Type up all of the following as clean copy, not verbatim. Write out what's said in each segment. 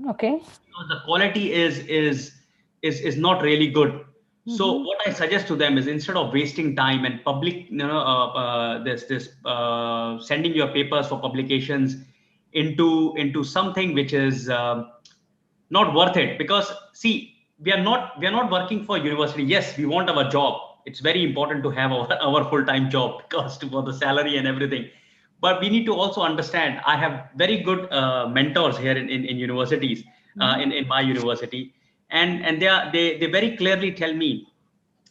Okay. because the quality is not really good. So what I suggest to them is, instead of wasting time and sending your papers for publications into something which is not worth it. Because see, we are not working for university. Yes, we want our job. It's very important to have our full-time job because for the salary and everything. But we need to also understand, I have very good mentors here in universities, in my university, and they very clearly tell me.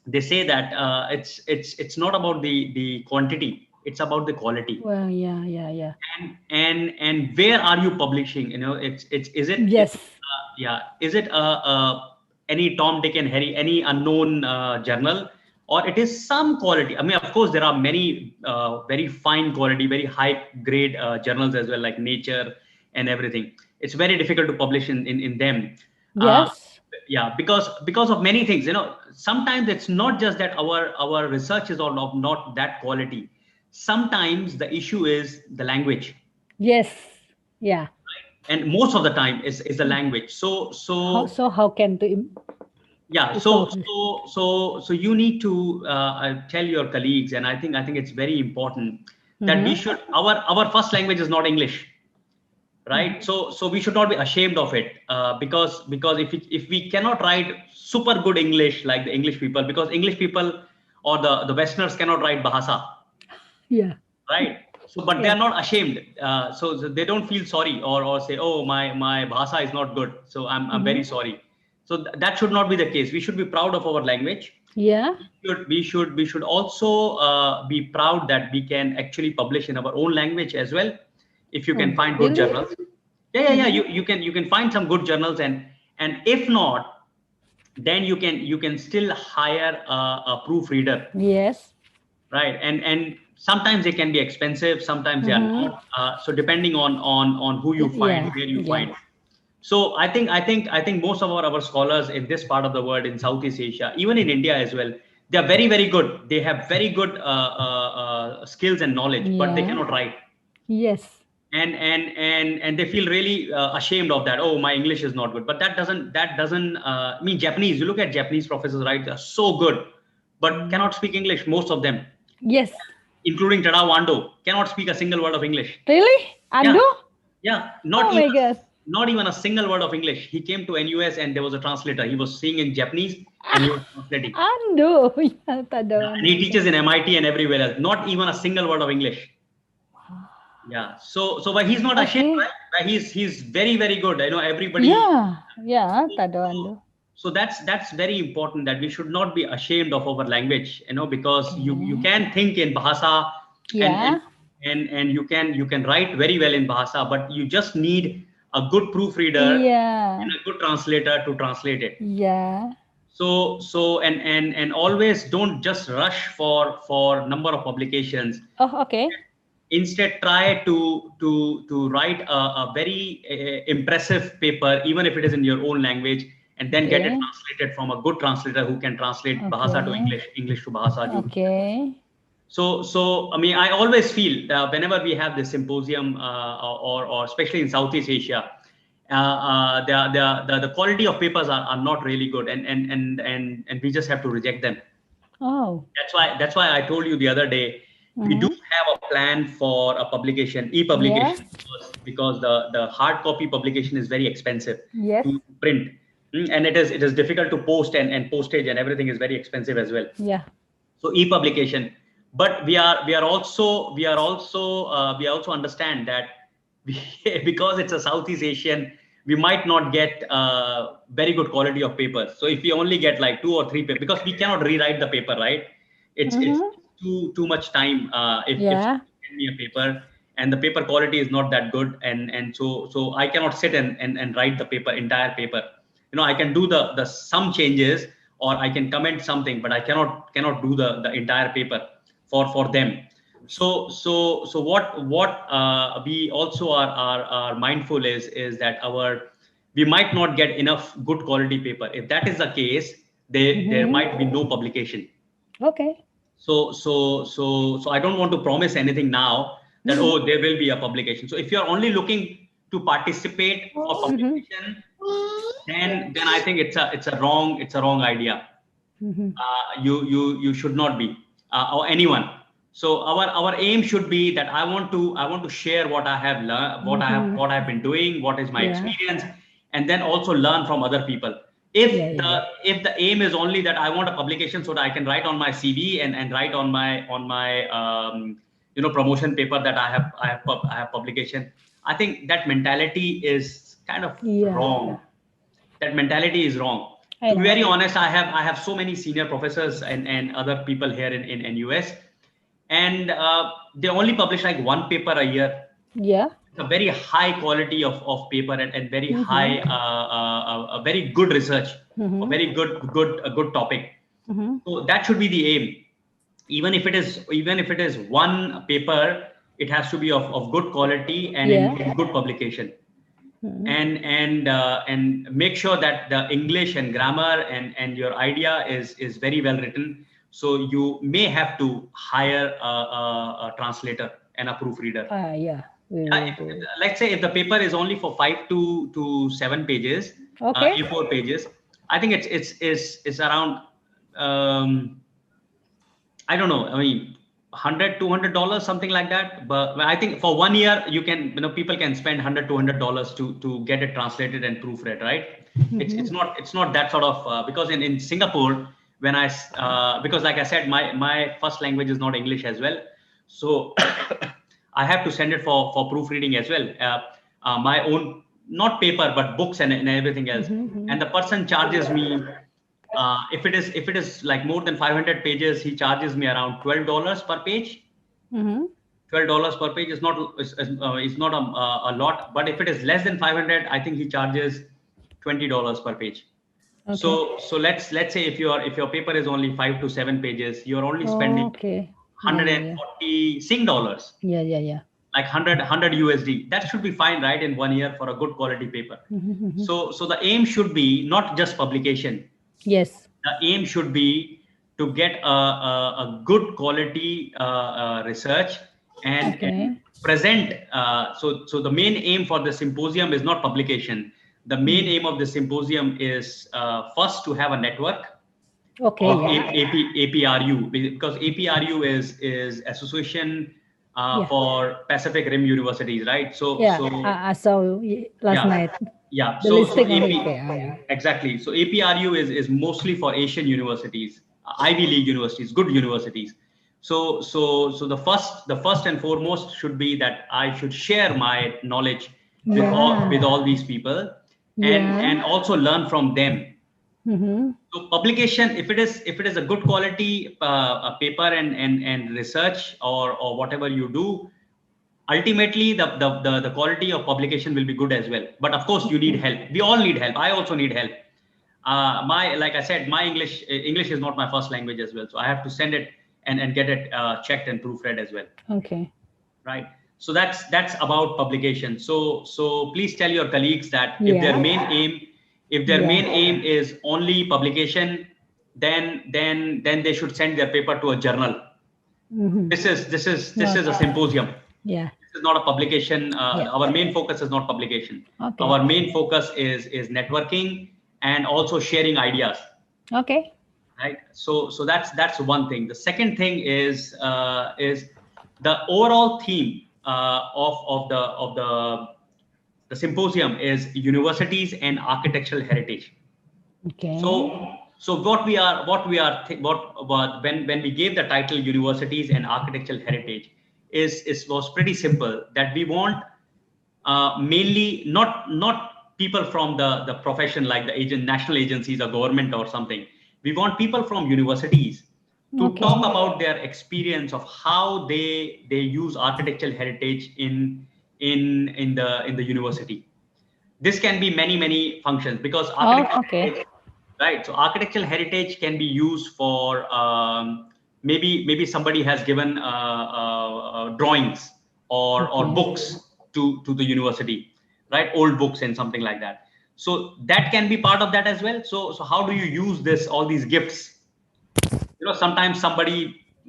They say that it's not about the quantity, it's about the quality. Well, yeah, yeah, yeah. And where are you publishing? It's Yes. yeah, is it any Tom, Dick and Harry, any unknown journal, or it is some quality? I mean, of course there are many very fine quality, very high grade journals as well, like Nature and everything. It's very difficult to publish in them. uh, Yes. yeah, because of many things. Sometimes it's not just that our research is not that quality. Sometimes the issue is the language, Yes. Yeah. and most of the time is the language. so How so so? How can yeah, to so solve this? so you need to tell your colleagues, and I think it's very important that we Mm-hmm. should, our first language is not English, right? So we should not be ashamed of it, because if we cannot write super good English like the English people, because English people or the Westerners cannot write Bahasa, Yeah. right? So but they Yeah. are not ashamed, so they don't feel sorry, or say, oh, my Bahasa is not good, so I'm very Mm-hmm. sorry. So that should not be the case. We should be proud of our language. Yeah. We should also be proud that we can actually publish in our own language as well, if you can Oh, find good really? journals. Yeah. Mm-hmm. You can find some good journals, and if not, then you can still hire a proofreader, Yes. right? And sometimes they can be expensive, sometimes they are Mm-hmm. not. So depending on who you find, Yeah. where you Yeah. find. So I think most of our scholars in this part of the world, in Southeast Asia, even in India as well, they are very very good. They have very good skills and knowledge, but they Yeah. cannot write. Yes. And they feel really ashamed of that. Oh, my English is not good. But that doesn't mean Japanese. You look at Japanese professors, right? They're so good, but cannot speak English. Most of them, Yes. including Tada Wando, cannot speak a single word of English. Really? Yeah, Ando? yeah, Oh my God. not even a single word of English. He came to NUS and there was a translator. He was seeing in Japanese and he was translating. Ando. Yeah, tak ada Yeah, and Ando. he Yeah. teaches in MIT and everywhere else. Not even a single word of English. Yeah. So but he's not ashamed, Okay. right? But he's very very good. Everybody. Yeah. Yeah, tak ada So, Ando. so that's very important, that we should not be ashamed of our language. Because you Okay. can think in Bahasa, and and Yeah. and you can write very well in Bahasa, but you just need a good proofreader Yeah. and a good translator to translate it. Yeah. So always don't just rush for number of publications. Oh, okay. Instead, try to write a very impressive paper, even if it is in your own language, and then get it Okay. translated from a good translator who can translate Bahasa to Okay. English, English to Bahasa. Okay. So I mean, I always feel whenever we have this symposium, or especially in Southeast Asia, the quality of papers are not really good, and we just have to reject them. Oh. That's why I told you the other day, we do Mm-hmm. have a plan for a publication, Yeah. e-publication, because the hard copy publication is very expensive Yes. to print. And it is difficult to post, and postage and everything is very expensive as well. Yeah. So e-publication. But we are also understand that we, because it's a Southeast Asian, we might not get very good quality of papers. So if we only get like two or three papers, because we cannot rewrite the paper, right? It's Mm-hmm. too much time, if Yeah. someone send me a paper and the paper quality is not that good, and so I cannot sit and write the entire paper. I can do the some changes, or I can comment something, but I cannot do the entire paper for them. So what we also are mindful is that we might not get enough good quality paper. If that is the case, there Mm-hmm. might be no publication. Okay. So I don't want to promise anything now, that, oh, there will be a publication. So if you're only looking to participate for Mm-hmm. publication, then I think it's a wrong idea. Mm-hmm. You should not be, or anyone. So our aim should be that I want to share what I have learned, Mm-hmm. what I've been doing, what is my Yeah. experience, and then also learn from other people. Yeah. If Yeah. the Yeah. if the aim is only that I want a publication so that I can write on my CV and write on my promotion paper that I have publication, I think that mentality is kind of Yeah. Yeah. wrong. That mentality is wrong. I To be know. very honest, I have so many senior professors and other people here in US, and they only publish like one paper a year. Yeah. It's a very high quality of paper, and very Mm-hmm. high a very good research, a Mm-hmm. very good topic. Mm-hmm. So that should be the aim. Even if it is one paper, it has to be of good quality and Yeah. in good publication, Mm-hmm. and make sure that the English and grammar and your idea is very well written. So you may have to hire a translator and a proofreader. Yeah. We Yeah, will do. let's say if the paper is only for 5 to 7 pages, Okay. A4 pages, I think it's around I don't know. I mean, $100 $200, something like that. But I think for 1 year, people can spend $100 $200 to get it translated and proofread, right? It's Mm-hmm. it's not it's not that sort of because in Singapore, because like I said, my first language is not English as well, so I have to send it for proofreading as well. My own, not paper but books and everything else, Mm-hmm. and the person charges me, if it is like more than 500 pages, he charges me around $12 per page. Mm-hmm. $12 per page is not a lot, but if it is less than 500, I think he charges $20 per page. Okay. So let's say if your paper is only 5 to 7 pages, you're only spending Okay. Yeah. Yeah. Yeah. 140 Sing dollars, Yeah. Yeah. Yeah. like 100 USD. That should be fine, right? In 1 year for a good quality paper. Mm-hmm. So the aim should be not just publication. Yes. The aim should be to get a good quality research and Okay. present. So the main aim for the symposium is not publication. The main Mm. aim of the symposium is first to have a network Okay. of Yeah. APRU, because APRU is Association Yeah. for Pacific Rim Universities, right? So Yeah. so I saw last yeah, night yeah. the So listing on the AP, API. exactly. So APRU is mostly for Asian universities, Ivy League universities, good universities. So the first and foremost should be that I should share my knowledge with all these people, and Yeah. also learn from them. Mm-hmm. So publication, if it is a good quality paper and research, or whatever you do, ultimately the quality of publication will be good as well. But of course, you need help. We all need help. I also need help. Like I said, my English is not my first language as well, so I have to send it and get it checked and proofread as well, Okay. right? So that's about publication. So please tell your colleagues that Yeah. if their Yeah. main aim is only publication, then they should send their paper to a journal. Mm-hmm. This is a Not. symposium. Yeah. This is not a publication. Yeah. Our main focus is not publication. Okay. Our main focus is networking and also sharing ideas, Okay. right? So that's one thing. The second thing is the overall theme of the symposium is universities and architectural heritage. Okay. So when we gave the title universities and architectural heritage, is was pretty simple, that we want mainly not people from the profession, like the national agencies or government or something. We want people from universities to talk Okay. about their experience of how they use architectural heritage in the university. This can be many functions, because Oh, architectural okay. heritage, right? So architectural heritage can be used for maybe somebody has given drawings or Okay. books to the university, right? Old books and something like that. So that can be part of that as well. So how do you use all these gifts? Sometimes somebody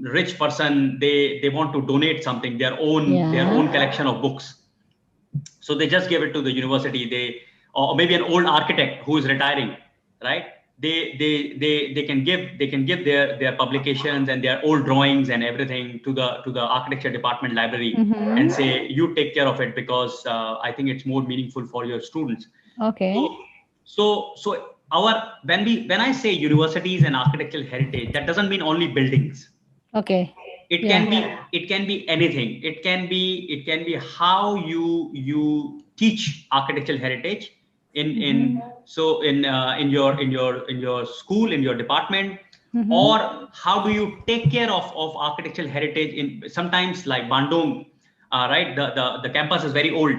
rich person, they want to donate something, their own Yeah. collection of books. So they just give it to the university. Or maybe an old architect who is retiring, right? They can give their publications and their old drawings and everything to the architecture department library and say, you take care of it, because I think it's more meaningful for your students. Okay. So when I say universities and architectural heritage, that doesn't mean only buildings. Okay. It can be anything. It can be how you teach architectural heritage in your school, in your department, or how do you take care of architectural heritage in sometimes like Bandung, right? The campus is very old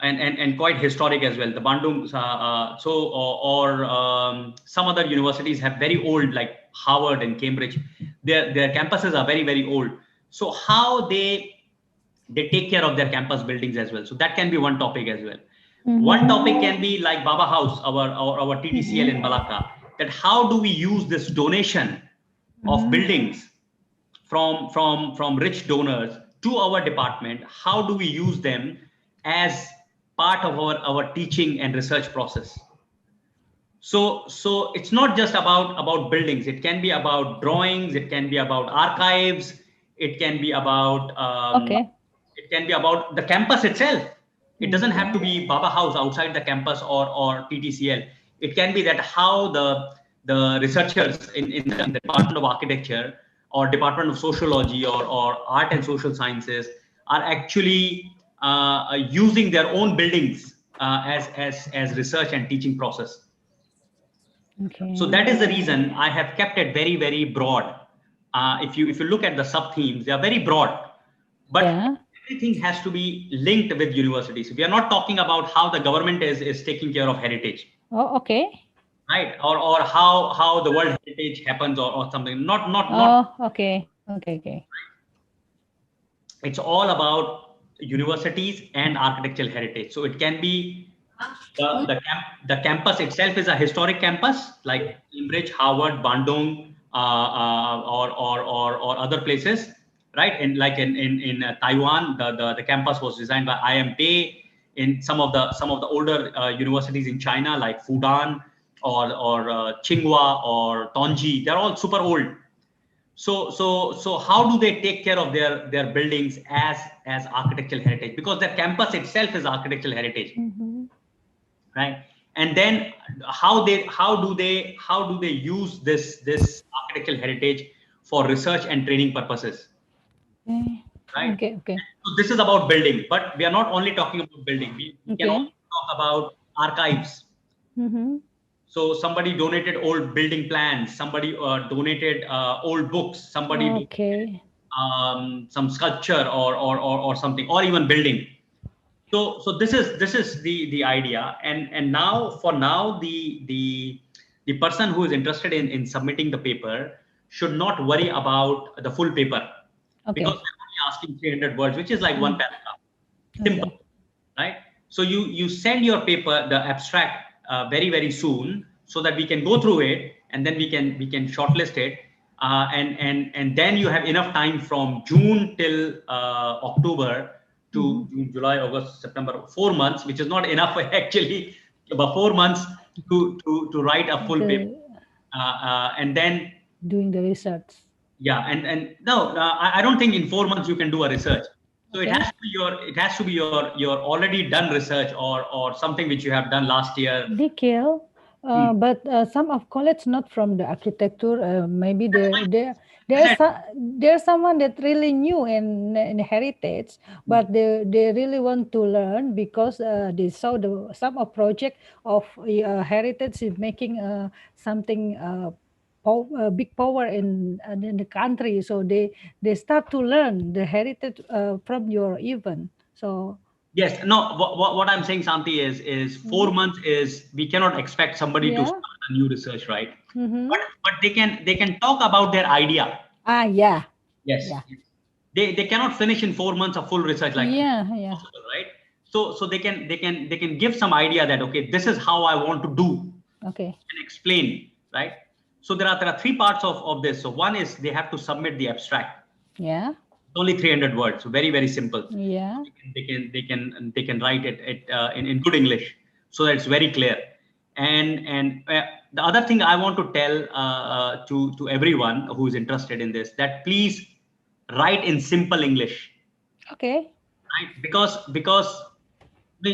and quite historic as well. The Bandung, some other universities have very old, like Harvard and Cambridge. Their campuses are very, very old. So how they take care of their campus buildings as well. So that can be one topic as well. One topic can be like Baba House, our TTCL in Malacca. That how do we use this donation of buildings from rich donors to our department? How do we use them as part of our teaching and research process? So it's not just about buildings. It can be about drawings. It can be about archives. It can be about it can be about the campus itself. It doesn't have to be Baba House outside the campus or TTCL. It can be that how the researchers in the Department of Architecture or Department of Sociology or Art and Social Sciences are actually using their own buildings as research and teaching process. Okay. So that is the reason I have kept it very, very broad. If you look at the sub themes, they are very broad, but everything has to be linked with universities. We are not talking about how the government is taking care of heritage. Oh, okay. Right, or how the World Heritage happens or something. Not. Oh, okay. Okay. It's all about universities and architectural heritage. So it can be the campus itself is a historic campus like Cambridge, Harvard, Bandung, or other places, right? And like in Taiwan, the campus was designed by IMP. In some of the older universities in China, like Fudan or Tsinghua or Tongji, they're all super old. So how do they take care of their buildings as architectural heritage? Because their campus itself is architectural heritage, right? And then how do they use this architectural heritage for research and training purposes? Right. Okay. So this is about building, but we are not only talking about building. We can also talk about archives. So somebody donated old building plans. Somebody donated old books. Somebody donated some sculpture or something, or even building. So this is the idea. And now the person who is interested in submitting the paper should not worry about the full paper, because they're only asking 300 words, which is like one paragraph. Simple, right? So you send your paper, the abstract, very, very soon, so that we can go through it, and then we can shortlist it, and then you have enough time from June till October to June, July, August, September, 4 months, which is not enough actually, but 4 months to write a full paper, and then doing the research. Yeah, and no, I don't think in 4 months you can do a research. So it has to be your already done research or something which you have done last year. Nikhil, but some of college not from the architecture. Maybe there's someone that really new in heritage, but they really want to learn because they saw some of project of heritage is making something. Big power in the country, so they start to learn the heritage from your event. So yes, no, what I'm saying, Santi, is 4 months is we cannot expect somebody to start a new research, right? But they can talk about their idea. Yeah. Yes. Yeah. They cannot finish in 4 months of full research like possible, right? So they can give some idea that okay, this is how I want to do. Okay. And explain, right? So there are 3 parts of this. So one is they have to submit the abstract. Yeah. only 300 words, so very very simple. Yeah. They can write it in good English, so that it's very clear. And the other thing I want to tell to everyone who is interested in this, that please write in simple English, Okay. right? Because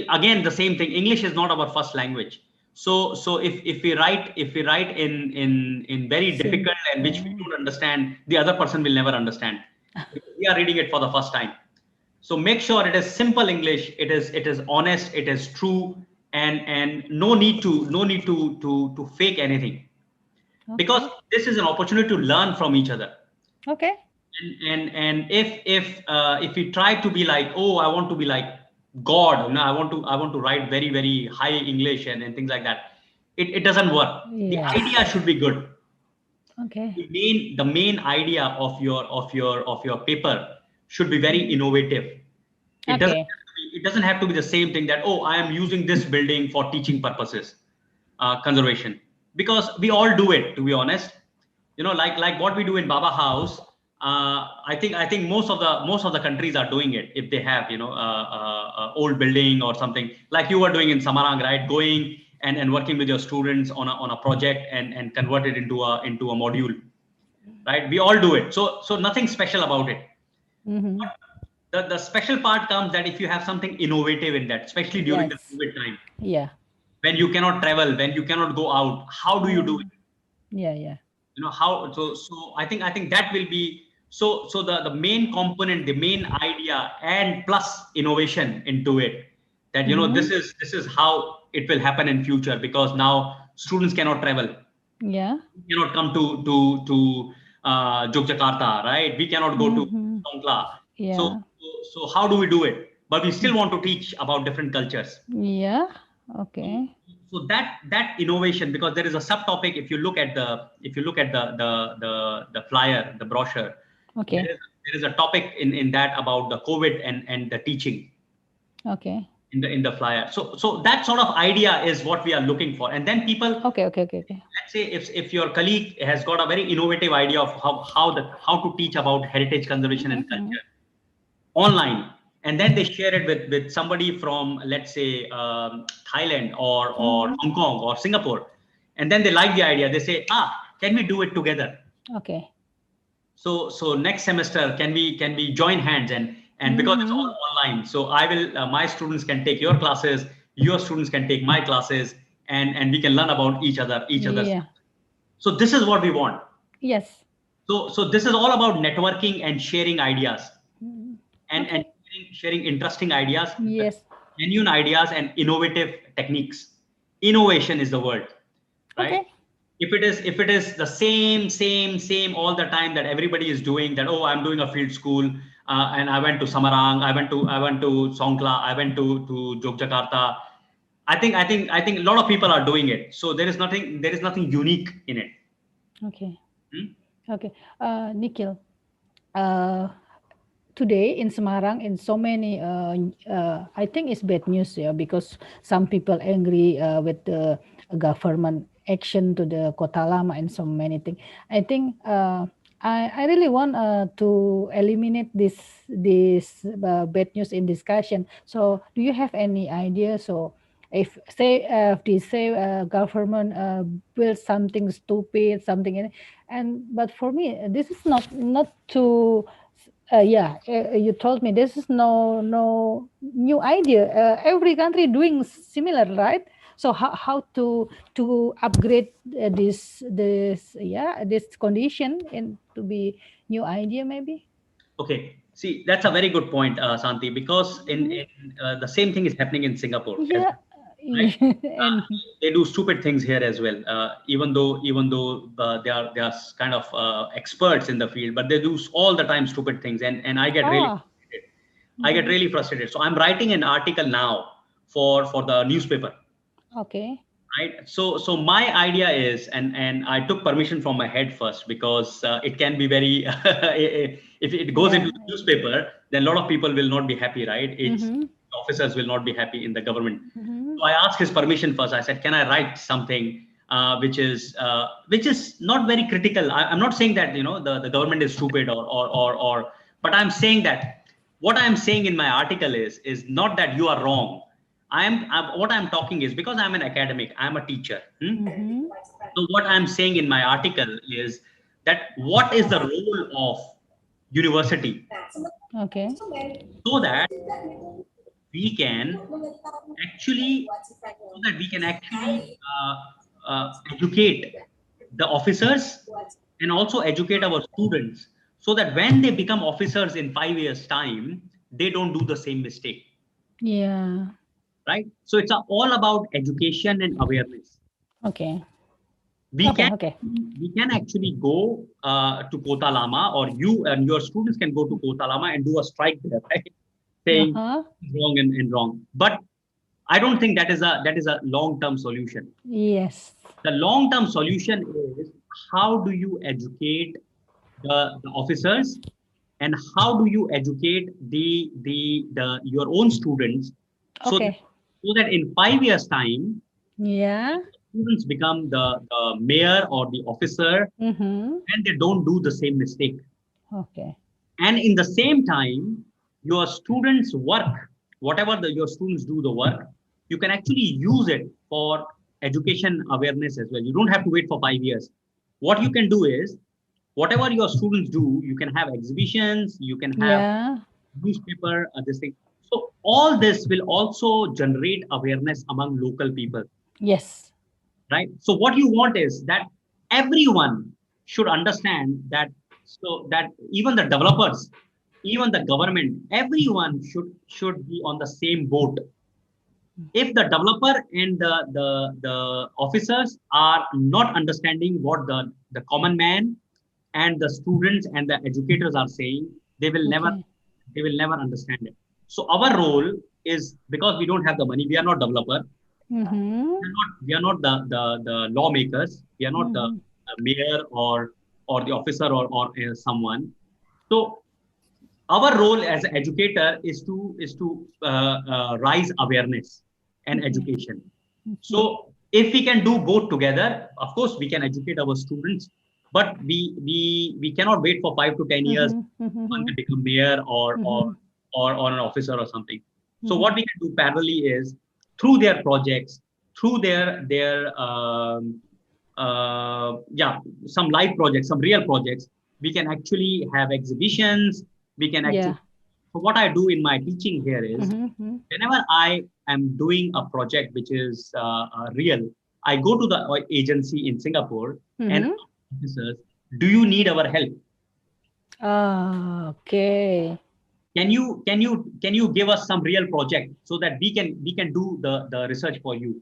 again, the same thing, English is not our first language. So if we write in very Sim. difficult and which we don't understand, the other person will never understand, because we are reading it for the first time. So make sure it is simple English, it is honest, it is true, and no need to fake anything, because Okay. this is an opportunity to learn from each other. Okay. And if we try to be like, oh, I want to be like God, I want to write very very high English and things like that, it doesn't work. The idea Yes. should be good. Okay. The main idea of your paper should be very innovative. Okay. It doesn't have to be the same thing, that, oh, I am using this building for teaching purposes, conservation, because we all do it, to be honest. Like what we do in Baba House. I think most of the countries are doing it, if they have old building or something, like you were doing in Samarang, right? Going and working with your students on a project, and convert it into a module, right? We all do it, so nothing special about it. Mm-hmm. The special part comes that if you have something innovative in that, especially during the Yes. COVID time, Yeah. when you cannot travel, when you cannot go out, how do you do it? Mm. Yeah. Yeah. How, so I think that will be, so the main component, the main idea, and plus innovation into it, that Mm-hmm. this is how it will happen in future, because now students cannot travel, Yeah. cannot come to Yogyakarta, right? We cannot go to Mm-hmm. Songkla. So, Yeah. so how do we do it? But we still want to teach about different cultures. Yeah. So, Okay. so that innovation, because there is a subtopic. If you look at the flyer, the brochure, there Okay. is there is a topic in that about the COVID and the teaching Okay. in the flyer. So that sort of idea is what we are looking for. And then people, Okay. Okay. Okay. Okay. let's say if your colleague has got a very innovative idea of how to teach about heritage conservation and Mm-hmm. culture online, and then they share it with somebody from, let's say, Thailand or Mm-hmm. Hong Kong or Singapore, and then they like the idea, they say, can we do it together? Okay. So next semester, can we join hands, and because it's all Mm-hmm. online, so I will, my students can take your classes, your students can take my classes, and we can learn about each other's. Yeah. So this is what we want. Yes. So this is all about networking and sharing ideas, Mhm. and Okay. sharing interesting ideas, Yes. genuine ideas, and innovative techniques. Innovation is the word, right? Okay. If it is the same all the time, that everybody is doing that, oh, I'm doing a field school, and I went to Samarang, I went to Songkla, I went to Yogyakarta. I think a lot of people are doing it. So there is nothing unique in it. Okay. Hmm? Okay. Nikhil. Uh, Today in Semarang, in so many, I think it's bad news, yeah, because some people angry with the government action to the Kota Lama and so many things. I think I really want to eliminate this bad news in discussion. So, do you have any idea? So, if they say government build something stupid, something, and but for me, this is not to yeah, you told me this is no new idea. Every country doing similar, right? So how to upgrade this condition and to be new idea maybe? Okay. See, that's a very good point, Santi, because Mhm. the same thing is happening in Singapore as Yeah, well, right? and They do stupid things here as well, even though they are kind of experts in the field, but they do all the time stupid things, and I get really ah, frustrated. I get mhm. really frustrated. So I'm writing an article now for the newspaper, Okay, right? So my idea is, and I took permission from my head first, because it can be very if it goes into yeah, the newspaper, then a lot of people will not be happy, right? It's mm-hmm. officers will not be happy in the government. Mm-hmm. So I asked his permission first. I said, can I write something which is not very critical? I'm not saying that the government is stupid, or But I'm saying that what I'm saying in my article is not that you are wrong. What I'm talking is because I'm an academic, I'm a teacher. Mm-hmm. So what I'm saying in my article is that what is the role of university Okay. so that we can actually educate the officers and also educate our students so that when they become officers in 5 years time they don't do the same mistake, Yeah. right? So it's all about education and awareness. Okay. we Okay. can Okay. we can actually go to Kota Lama, or you and your students can go to Kota Lama and do a strike there, right? Saying Uh-huh. wrong and wrong. But I don't think that is a long-term solution. Yes. The long-term solution is how do you educate the officers and how do you educate the your own students so that Okay. in 5 years time Yeah. students become the mayor or the officer Mm-hmm. and they don't do the same mistake. Okay. And in the same time, your students work, whatever your students do the work, you can actually use it for education awareness as well. You don't have to wait for 5 years. What you can do is, whatever your students do, you can have exhibitions, you can have Yeah. newspaper, this thing. So all this will also generate awareness among local people, Yes. right? So what you want is that everyone should understand that, so that even the developers, even the government, everyone should be on the same boat. If the developer and the officers are not understanding what the common man and the students and the educators are saying, they will never Okay. they will never understand it. So our role is, because we don't have the money, we are not developer, Mm-hmm. we are not the lawmakers, we are not the Mm-hmm. mayor or the officer or someone. So our role as an educator is to rise awareness and Okay. education. Okay. So if we can do both together, of course we can educate our students, but we cannot wait for 5 to 10 years Mm-hmm. one Mm-hmm. can become mayor Mm-hmm. or an officer or something. So Mm-hmm. what we can do parallelly is through their projects, through their yeah, some live projects, some real projects, we can actually have exhibitions. We can actually. Yeah. So what I do in my teaching here is, Mm-hmm. whenever I am doing a project which is real, I go to the agency in Singapore and Mm-hmm. ask officers, do you need our help? Ah, okay. Can you give us some real project so that we can do the research for you?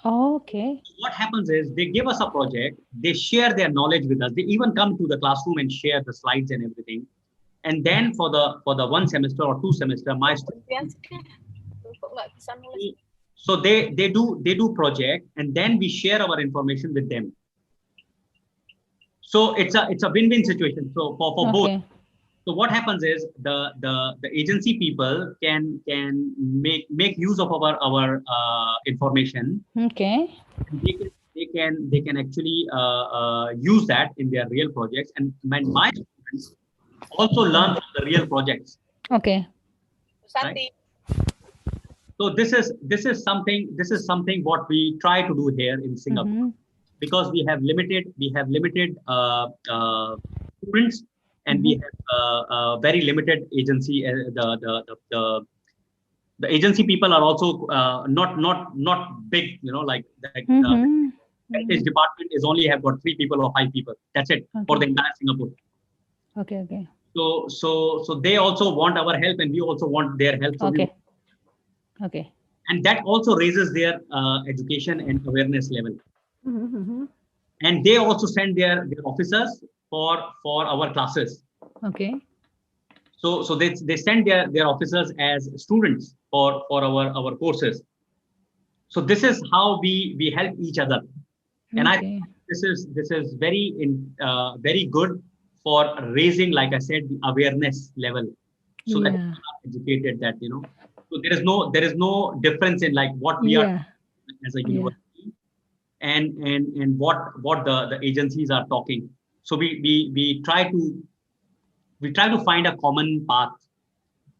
Okay. What happens is they give us a project, they share their knowledge with us, they even come to the classroom and share the slides and everything. And then for the 1 semester or 2 semester, my students, so they do project and then we share our information with them. So it's a win-win situation, so for both. Okay. So what happens is the agency people can make use of our information, Okay. and they can actually use that in their real projects, and my students also learn from the real projects, Okay. right? So this is something what we try to do here in Singapore, Mm-hmm. because we have limited students, and we Mm-hmm. have very limited agency. The agency people are also not big, like the Mm-hmm. heritage department is only have got 3 people or 5 people. That's it for the Okay. entire Singapore. Okay. Okay. So they also want our help, and we also want their help. Okay. Okay. And that also raises their education and awareness level. Mm-hmm. And they also send their officers for our classes. Okay. So they send their officers as students for our courses. So this is how we help each other. And I think Okay. this is very good for raising, like I said, the awareness level, so that Yeah. people are educated, that so there is no difference in like what we are Yeah. as a Yeah. university and what the agencies are talking. So we try to we try to find a common path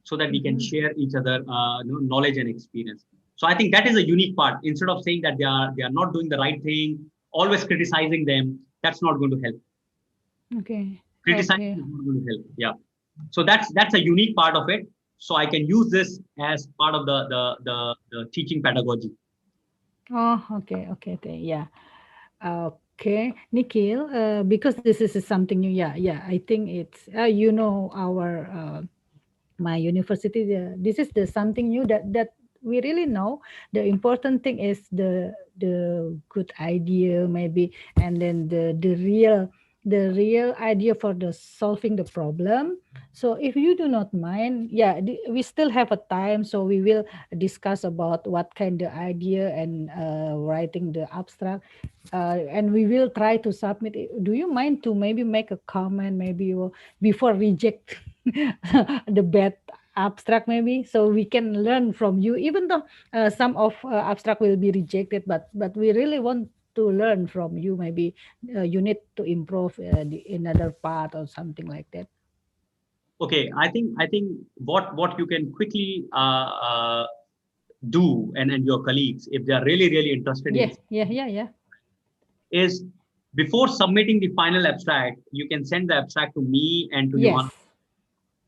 so that we can Mm-hmm. share each other knowledge and experience. So I think that is a unique part. Instead of saying that they are not doing the right thing, always criticizing them, that's not going to help. Okay. Criticizing Okay. is not going to help. Yeah. So that's a unique part of it. So I can use this as part of the teaching pedagogy. Oh, okay. Okay. Okay. Yeah. Okay, Nikhil, because this is something new. Yeah, yeah. I think it's our my university. This is the something new that we really know. The important thing is the good idea maybe, and then the real idea for the solving the problem. So if you do not mind, yeah, we still have a time, so we will discuss about what kind of idea and writing the abstract, and we will try to submit it. Do you mind to maybe make a comment, maybe before reject the bad abstract, maybe, so we can learn from you, even though some of abstract will be rejected, but we really want to learn from you. Maybe you need to improve another part or something like that. Okay, I think what you can quickly do, and your colleagues, if they are really interested in, Yeah, yeah, yeah, yeah. is before submitting the final abstract, you can send the abstract to me and to Yuman, Yes.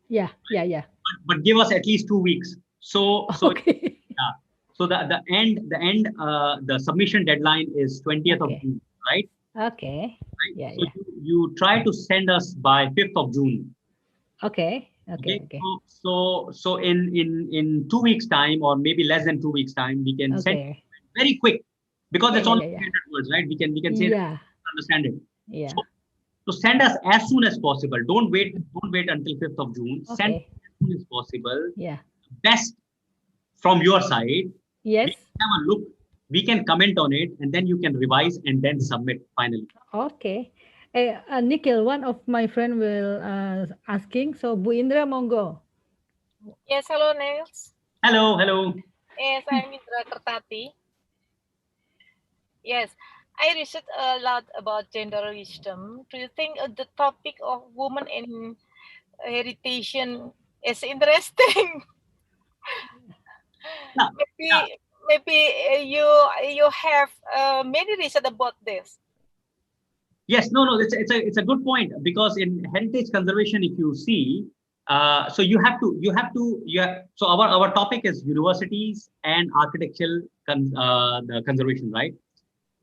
Yeah, yeah, yeah. but give us at least 2 weeks. So Okay. yeah. So the submission deadline is 20th of Okay. June, right? Okay. Right. Yeah, So yeah. you try to send us by 5th of June. Okay. Okay. Okay. Okay. So in 2 weeks time, or maybe less than 2 weeks time, we can send Okay. very quick, because Yeah, it's yeah, only yeah, yeah. 300 words, right? We can say that, Yeah. understand it. Yeah. So so send us as soon as possible. Don't wait until 5th of June. Send Okay. as soon as possible. Yeah. Best from your side. We Yes. can have a look. We can comment on it, and then you can revise and then submit finally. Okay. Nikhil, one of my friend will asking. So Bu Indra, monggo. Yes, hello, Nels. Hello, hello. Yes, I'm Indra Kertati. Yes, I researched a lot about gender wisdom. Do you think the topic of women in heritage is interesting? Yeah, yeah. maybe you have many research about this. Yes, no, no. It's a good point, because in heritage conservation, if you see, so so our topic is universities and architectural the conservation, right?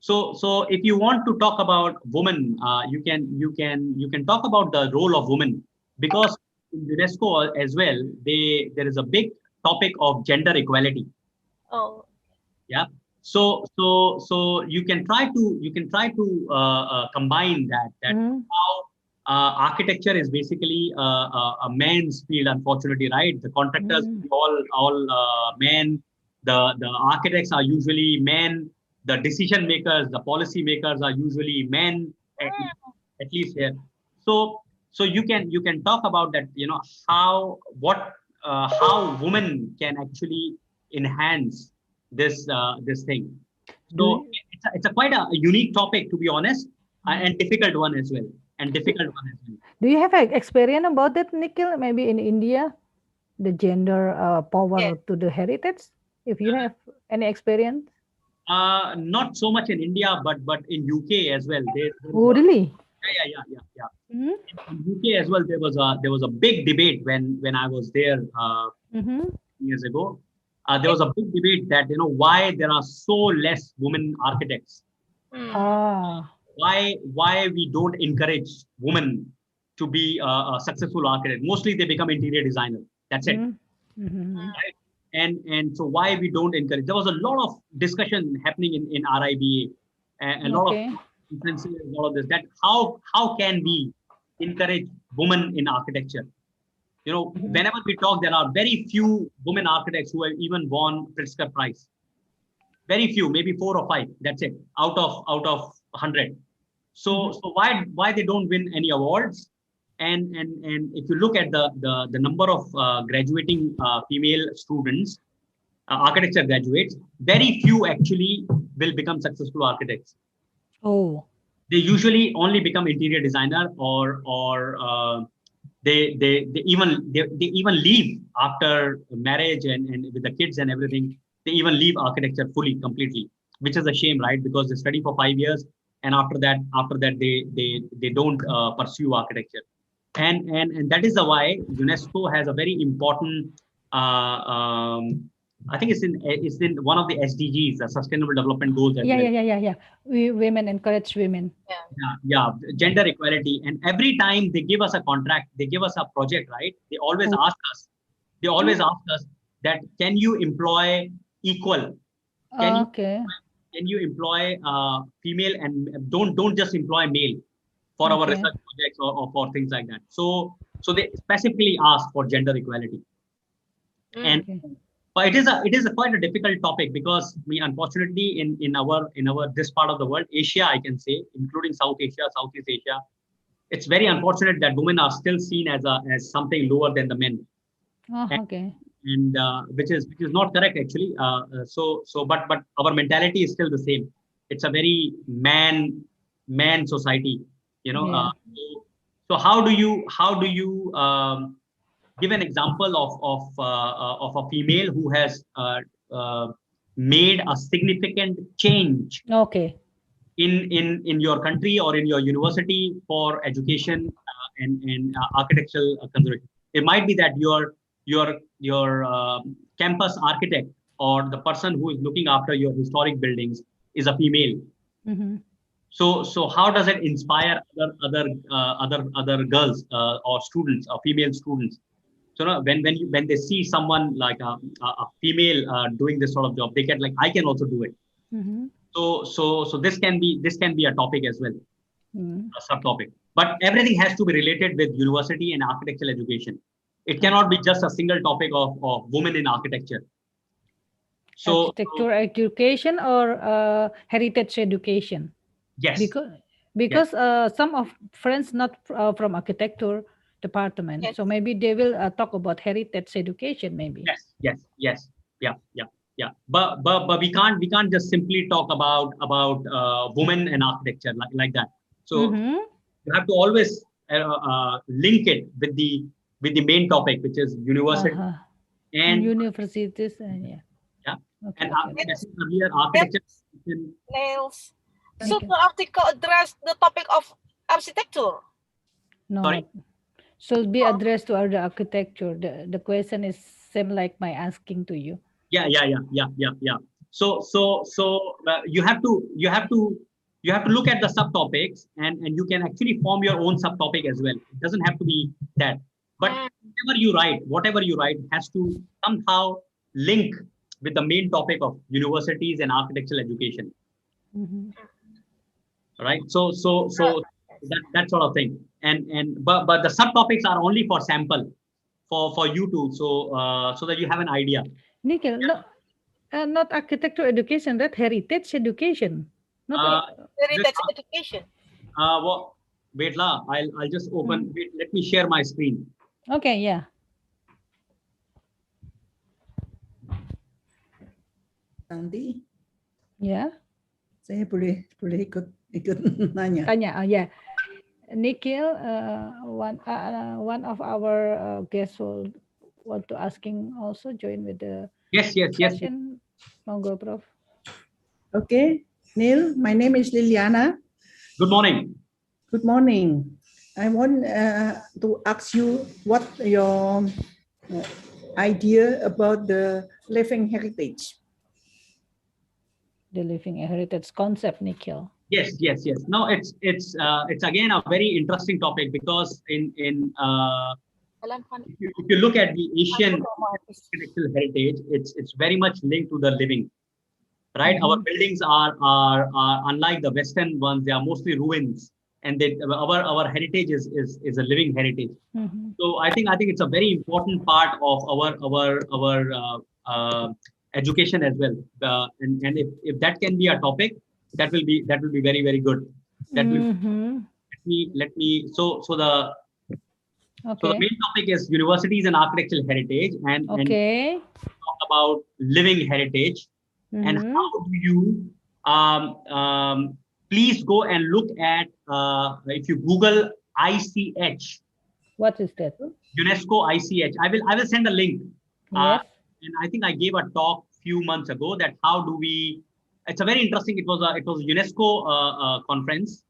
So if you want to talk about women, you can talk about the role of women, because in UNESCO as well, there is a big topic of gender equality. Oh, Yeah. So you can try to combine that Mm-hmm. how architecture is basically a man's field, unfortunately, right? The contractors Mm-hmm. all men. The architects are usually men. The decision makers, the policy makers are usually men, at least here. So you can talk about that, how women can actually enhance this thing. Do So you, it's a quite a unique topic, to be honest, and difficult one as well, and difficult one as well. do you have an experience about that, Nikhil? Maybe in India, the gender yes. power to the heritage. If you have any experience. Not so much in India, but in UK as well. There is Oh, a, really? yeah. Mm-hmm. In UK as well, there was a big debate when I was there Mm-hmm. years ago. There was a big debate that, why there are so less women architects. Hmm. Ah. Why we don't encourage women to be a successful architect. Mostly they become interior designer. That's it. Mm-hmm. Mm-hmm. Right? And so why we don't encourage? There was a lot of discussion happening in RIBA, a lot of Okay. conferences, all of this. That how can we encourage women in architecture? Mm-hmm. Whenever we talk, there are very few women architects who have even won Pritzker Prize. Very few, maybe 4 or 5. That's it, out of 100. So Mm-hmm. so why they don't win any awards? And if you look at the number of graduating female students, architecture graduates, very few actually will become successful architects. Oh. They usually only become interior designer, or they even leave after marriage and with the kids and everything. They even leave architecture fully, completely, which is a shame, right? Because they study for 5 years, and after that they don't pursue architecture. And that is the why UNESCO has a very important. I think it's in one of the SDGs, the Sustainable Development Goals as well. Yeah. Women encourage women. Yeah. Yeah, gender equality. And every time they give us a contract, they give us a project, right? They always Oh. ask us. They always ask us that can you employ equal? Can you Okay. can you employ female, and don't just employ male for our Okay. research projects, or for things like that. So they specifically ask for gender equality. And Okay. but it is quite a difficult topic, because we unfortunately in our this part of the world, Asia, I can say, including South Asia, Southeast Asia, it's very unfortunate that women are still seen as something lower than the men. Oh, and, okay. and which is not correct, actually. But our mentality is still the same. It's a very man society, you know. Yeah. So how do you give an example of a female who has uh, made a significant change Okay. in your country or in your university for education, and architectural conservation. It might be that your campus architect, or the person who is looking after your historic buildings, is a female. Mm-hmm. So how does it inspire other girls, or students, or female students? So no, when they see someone like a female doing this sort of job, they get like, I can also do it. Mm-hmm. So this can be a topic as well, Mm. a subtopic. But everything has to be related with university and architectural education. It Okay. cannot be just a single topic of women in architecture. So Architecture education or heritage education? yes, Because yes, some of friends not from architecture department, Yes. so maybe they will talk about heritage education maybe. yes, yeah. But we can't just simply talk about women and architecture like that. So Mm-hmm. you have to always link it with the main topic, which is university. Uh-huh. In And universities, yeah. yeah, Okay, and okay, like I okay. Yes. said earlier, Yes. architecture. Nails. So Okay. the article addressed the topic of architecture. No, Sorry. not should be addressed to the architecture. The question is same like my asking to you. Yeah. So you have to look at the subtopics, and you can actually form your own subtopic as well. It doesn't have to be that. But Mm. whatever you write has to somehow link with the main topic of universities and architectural education, Mm-hmm. right? So that sort of thing. But the subtopics are only for sample, for you to, so that you have an idea. Nikhil, no, not architecture education, that heritage education. Not Uh, just, Heritage education. what? Wait, la. I'll just mm. open. Wait, let me share my screen. Okay, yeah. Nanti Yeah. saya boleh ikut nanya. Tanya, yeah. Nikhil, one of our guests will want to asking also join with the Yes. session. Monggo, Prof. Okay, Neil, my name is Liliana. Good morning. Good morning. I want to ask you what your idea about the living heritage. The living heritage concept, Nikhil. Yes. No, it's again a very interesting topic, because if you look at the Asian architectural heritage, it's very much linked to the living. Right, our buildings are unlike the Western ones. They are mostly ruins, and our heritage is a living heritage. Mm-hmm. So I think it's a very important part of our education as well. And if that can be a topic, that will be very, very good. That will Mm-hmm. let me so the Okay. main topic is universities and architectural heritage, and Okay. talk about living heritage. And Mm-hmm. how do you please go and look at, if you Google ICH, What is that? UNESCO ICH. I will send a link. Yes. And I think I gave a talk few months ago that how do we. It's a very interesting. It was a UNESCO conference,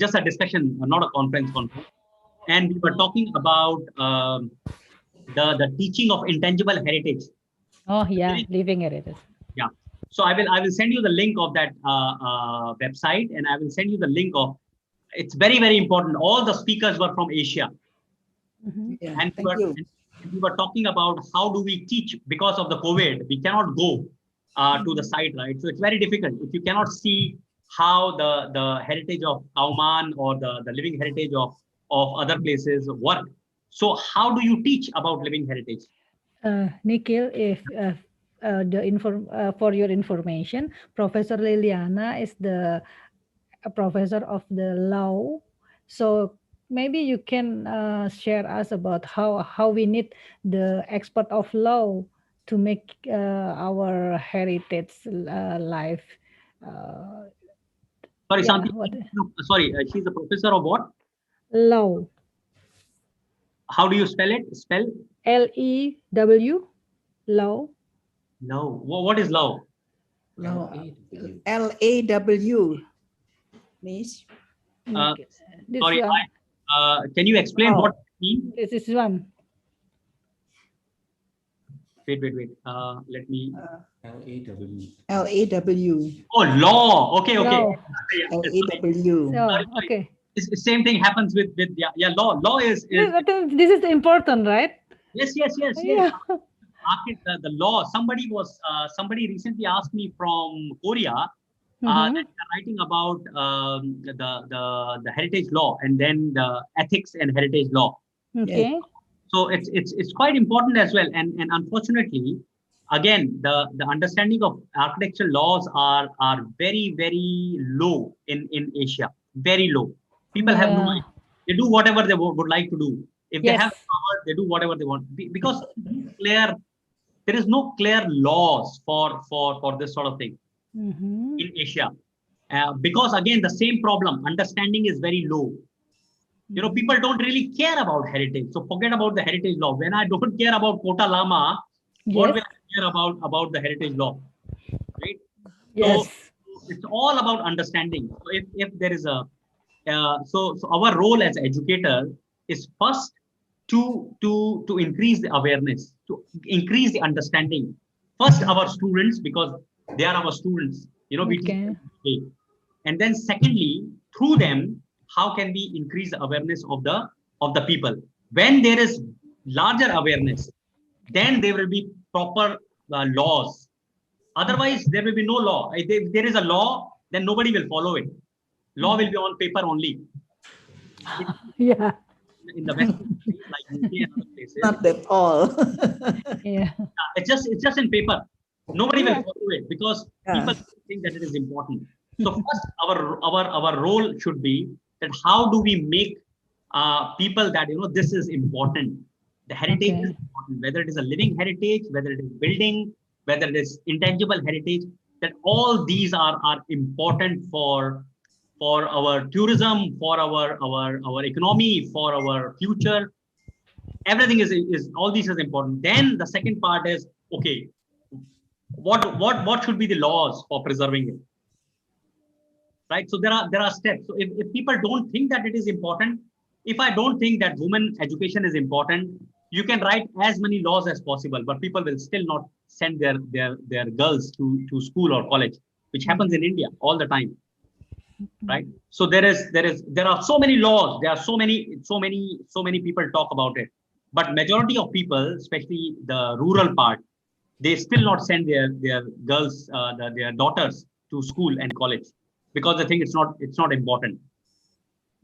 just a discussion, not a conference. And we were talking about the teaching of intangible heritage. Oh yeah, living heritage. Yeah. So I will send you the link of that website, and I will send you the link of. It's very very important. All the speakers were from Asia, Yeah, and thank you. we were talking about how do we teach because of the COVID. We cannot go to the site, right? So it's very difficult if you cannot see how the heritage of Oman or the living heritage of other places work. So how do you teach about living heritage? Nikhil, if for your information, Professor Liliana is the a professor of the law. So maybe you can share us about how we need the expert of law to make our heritage life. Uh, Sorry, yeah, Santi. what Sorry, she's a professor of what? law? How do you spell it? Spell LEW law. love. What is love? No, LAW, please. Uh, This sorry, one. can you explain Oh. what it means? This is one. Wait. Let me. LAW. Oh, law. Okay. Law. Yeah, LAW. So sorry. okay. It's the same thing happens with yeah law. Law is Yes, I think this is important, right? yes. Yeah. The law. Somebody recently asked me from Korea that Mm-hmm. they're writing about the heritage law and then the ethics and heritage law. Yes. Okay. So it's quite important as well. And unfortunately, again, the understanding of architectural laws are very very low in Asia. Very low. People have no Yeah. idea. They do whatever they would like to do. If they have Yes. power, they do whatever they want. Because clear, there is no clear laws for this sort of thing Mm-hmm. in Asia. Because again, the same problem, understanding is very low. People don't really care about heritage. So forget about the heritage law. When I don't care about Kota Lama, what Yes. will I care about the heritage law, right? So Yes. it's all about understanding. So if there is a so our role as educator is first to increase the awareness, to increase the understanding. First, our students, because they are our students. We teach Okay. them today. And then secondly, through them, how can we increase the awareness of the people? When there is larger awareness, then there will be proper laws. Otherwise, there will be no law. If there is a law, then nobody will follow it. Law will be on paper only. Yeah. In the Western countries like UK and other places, Not at all. Yeah. it's just in paper. Nobody will Yeah. follow it because Yeah. people think that it is important. So first, our role should be that how do we make people that this is important. The heritage is Okay. important, whether it is a living heritage, whether it is building, whether it is intangible heritage. That all these are important for our tourism, for our economy, for our future. Everything is all these is important. Then the second part is okay. What should be the laws for preserving it, right? So there are steps. So if people don't think that it is important, if I don't think that women education is important, you can write as many laws as possible, but people will still not send their girls to school or college, which happens in India all the time, right? So there are so many laws, there are so many people talk about it, but majority of people, especially the rural part, they still not send their girls, their daughters to school and college because they think it's not important.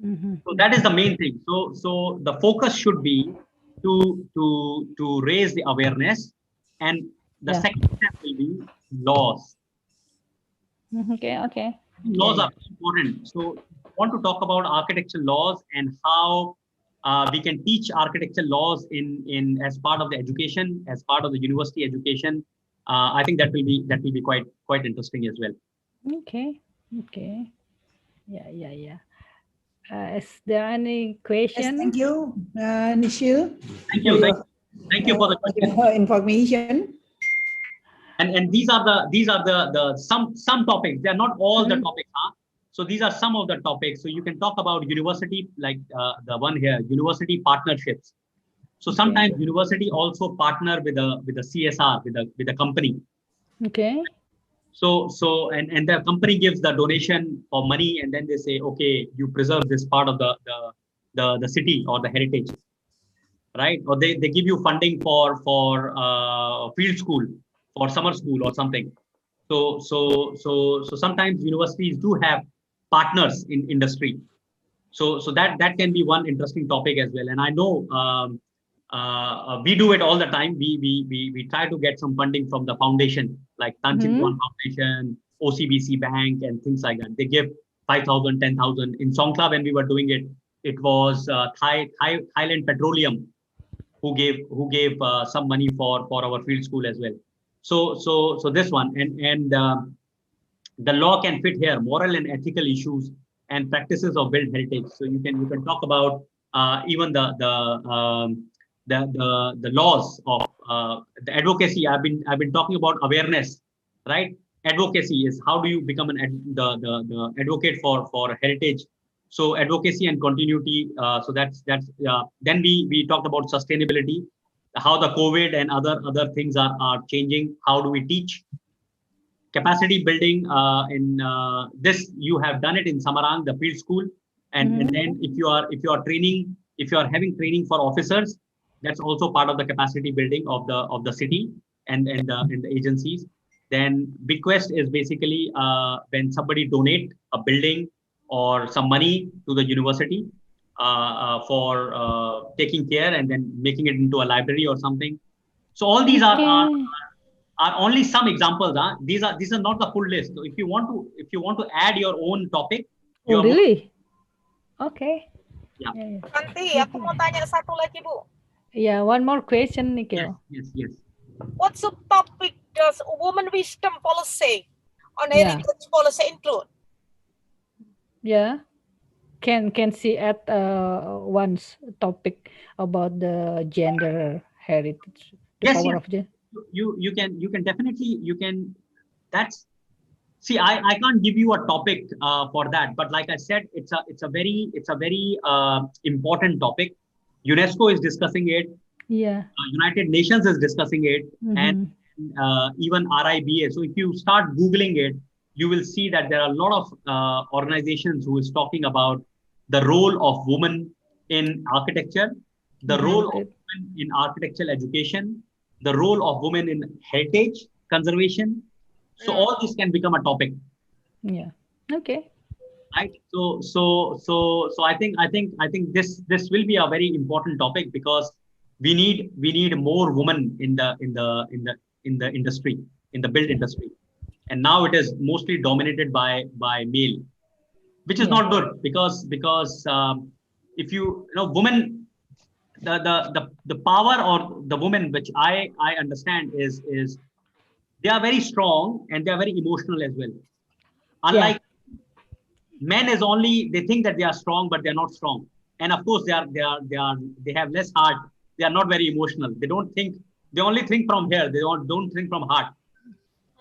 Mm-hmm. So that is the main thing. So the focus should be to raise the awareness, and the Yeah. second step will be laws. Okay. Okay. Yeah. Laws Yeah. are important. So, I want to talk about architecture laws and how we can teach architecture laws in as part of the education, as part of the university education. I think that will be quite interesting as well. Okay. Okay. Yeah. Yeah. Yeah. Is there any Yes, question? thank you, Nikhil, Thank for you. your, Thank you for the question. information. And these are the some topics. They are not all the topics, huh? So these are some of the topics. So you can talk about university, like the one here, university partnerships. So Okay. sometimes university also partner with a CSR, with a company. Okay. So and the company gives the donation for money, and then they say, okay, you preserve this part of the city or the heritage, right? Or they give you funding for field school, for summer school or something. So sometimes universities do have partners in industry. So that can be one interesting topic as well. And I know we do it all the time. We try to get some funding from the foundation, like Tanchit Mm-hmm. One Foundation, OCBC Bank, and things like that. They give 5,000, 10,000. In Songkla, when we were doing it, it was Thailand Petroleum who gave some money for our field school as well. So this one, and the law can fit here: moral and ethical issues and practices of built heritage. So you can talk about even the laws of the advocacy. I've been talking about awareness, right? Advocacy is how do you become the advocate for heritage. So advocacy and continuity. So that's then we talked about sustainability, how the COVID and other things are changing. How do we teach capacity building in this? You have done it in Samarang, the field school, and Mm-hmm. then if you are training, if you are having training for officers, that's also part of the capacity building of the city and the agencies. Then bequest is basically when somebody donate a building or some money to the university for taking care and then making it into a library or something. So all these Okay. are only some examples. Huh? These are not the full list. So if you want to add your own topic, you Oh, are more, really? Okay. yeah. Yeah, yeah. Nanti Thank aku you. mau tanya satu lagi, Bu. Yeah, one more question, Yes, Nikhil. yes, yes. What subtopic does woman wisdom policy on Yeah. heritage policy include? Yeah. Can she add one's topic about the gender heritage, the Yes, power yes. of gender? You can definitely you can. That's see. I can't give you a topic for that, but like I said, it's a very important topic. UNESCO is discussing it. Yeah. United Nations is discussing it, and Mm-hmm. even RIBA. So if you start Googling it, you will see that there are a lot of organizations who is talking about the role of women in architecture, the role of Heritage. women in architectural education, the role of women in heritage conservation. So Mm. all this can become a topic, Yeah. Okay. right? So I think this will be a very important topic because we need more women in the industry, in the build industry. And now it is mostly dominated by male, which is Yeah. not good because if you know women, the power or the women which I understand is they are very strong and they are very emotional as well, Yeah. unlike men. Is only they think that they are strong but they're not strong. And of course they have less heart. They are not very emotional. They don't think. They only think from here. They don't think from heart.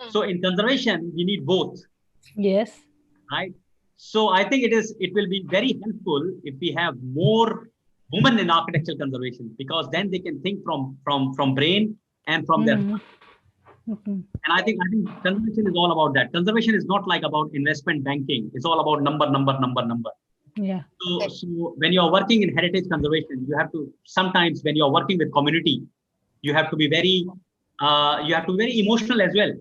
Mm. So in conservation we need both, Yes. right? So I think it will be very helpful if we have more women in architectural conservation, because then they can think from brain and from their Mm-hmm. heart. Mm-hmm. And I think conservation is all about that. Conservation is not like about investment banking. It's all about number. Yeah. So, Okay. so when you're working in heritage conservation, you have to sometimes when you're working with community, you have to be very emotional as well.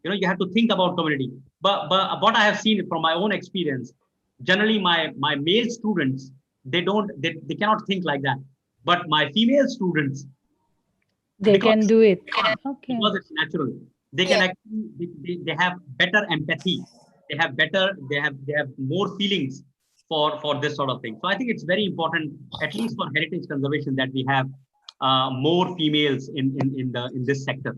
You know, you have to think about community. But what I have seen from my own experience, generally my male students, they cannot think like that. But my female students, They because can do it. because Okay. it's natural, they can Yeah. actually they have better empathy. They have more feelings for this sort of thing. So I think it's very important, at least for heritage conservation, that we have more females in this sector.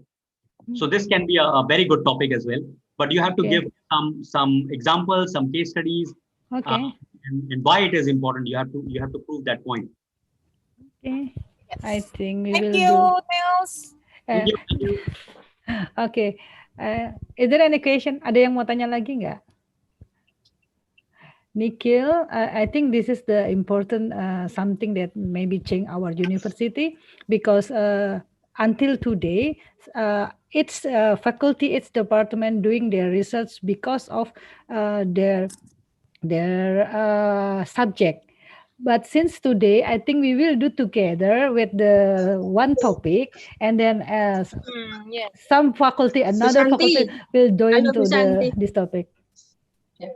So this can be a very good topic as well. But you have to give Okay. some examples, some case studies, uh, Okay. and why it is important. You have to prove that point. Okay. Yes. I think we Thank will you, do. Nils. Thank Uh, you. Thank you. okay. Is there any question? Ada yang mau tanya lagi nggak? Nikhil, I think this is the important something that maybe change our university because until today, its faculty, its department doing their research because of their subject. But since today, I think we will do together with the one topic, and then Yes. some faculty, another faculty Santi. will join Halo to Bu Santi. this topic. Bu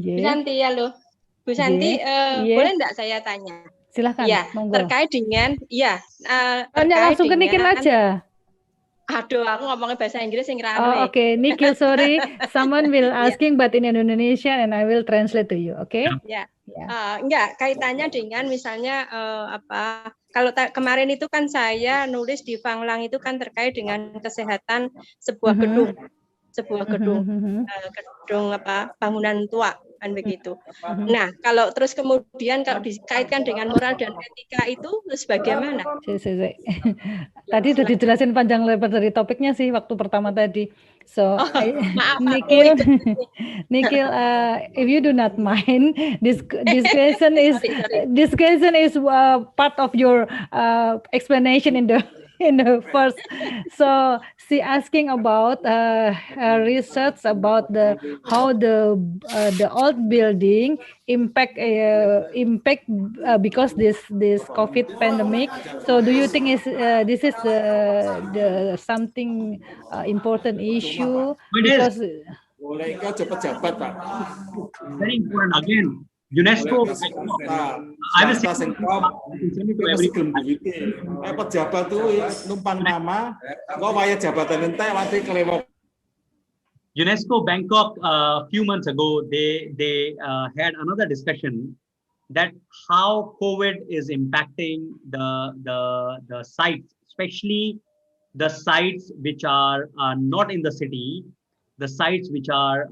Yeah, Santi, halo. Bu Santi, yeah, yeah. boleh enggak saya tanya? Silahkan, Ya, monggo. terkait dengan, ya, Tanya terkait langsung ke Nikhil dengan, aja. aduh, aku ngomongnya bahasa Inggris yang Oh, rame. okay. Nikhil, sorry. Someone will Ya, asking, but in Indonesian, and I will translate to you. Okay? ya. Yeah. Enggak, kaitannya dengan misalnya kalau kemarin itu kan saya nulis di Fanglang itu kan terkait dengan kesehatan sebuah gedung, gedung bangunan tua kan begitu. Nah, kalau terus kemudian kalau dikaitkan dengan moral dan etika itu terus bagaimana? Tadi udah dijelasin panjang lebar dari topiknya sih waktu pertama tadi. So, Maaf, Nikhil, Nikhil, if you do not mind, this question is part of your explanation in the first. So she asking about research about how the old building impact because this COVID pandemic. So do you think this is the something important issue because Very important again. UNESCO. I will send it to everyone. Pejabat tuh numpang nama, kok waya jabatan ente mati kelewat. UNESCO Bangkok a few months ago, they had another discussion that how COVID is impacting the sites, especially the sites which are not in the city, the sites which are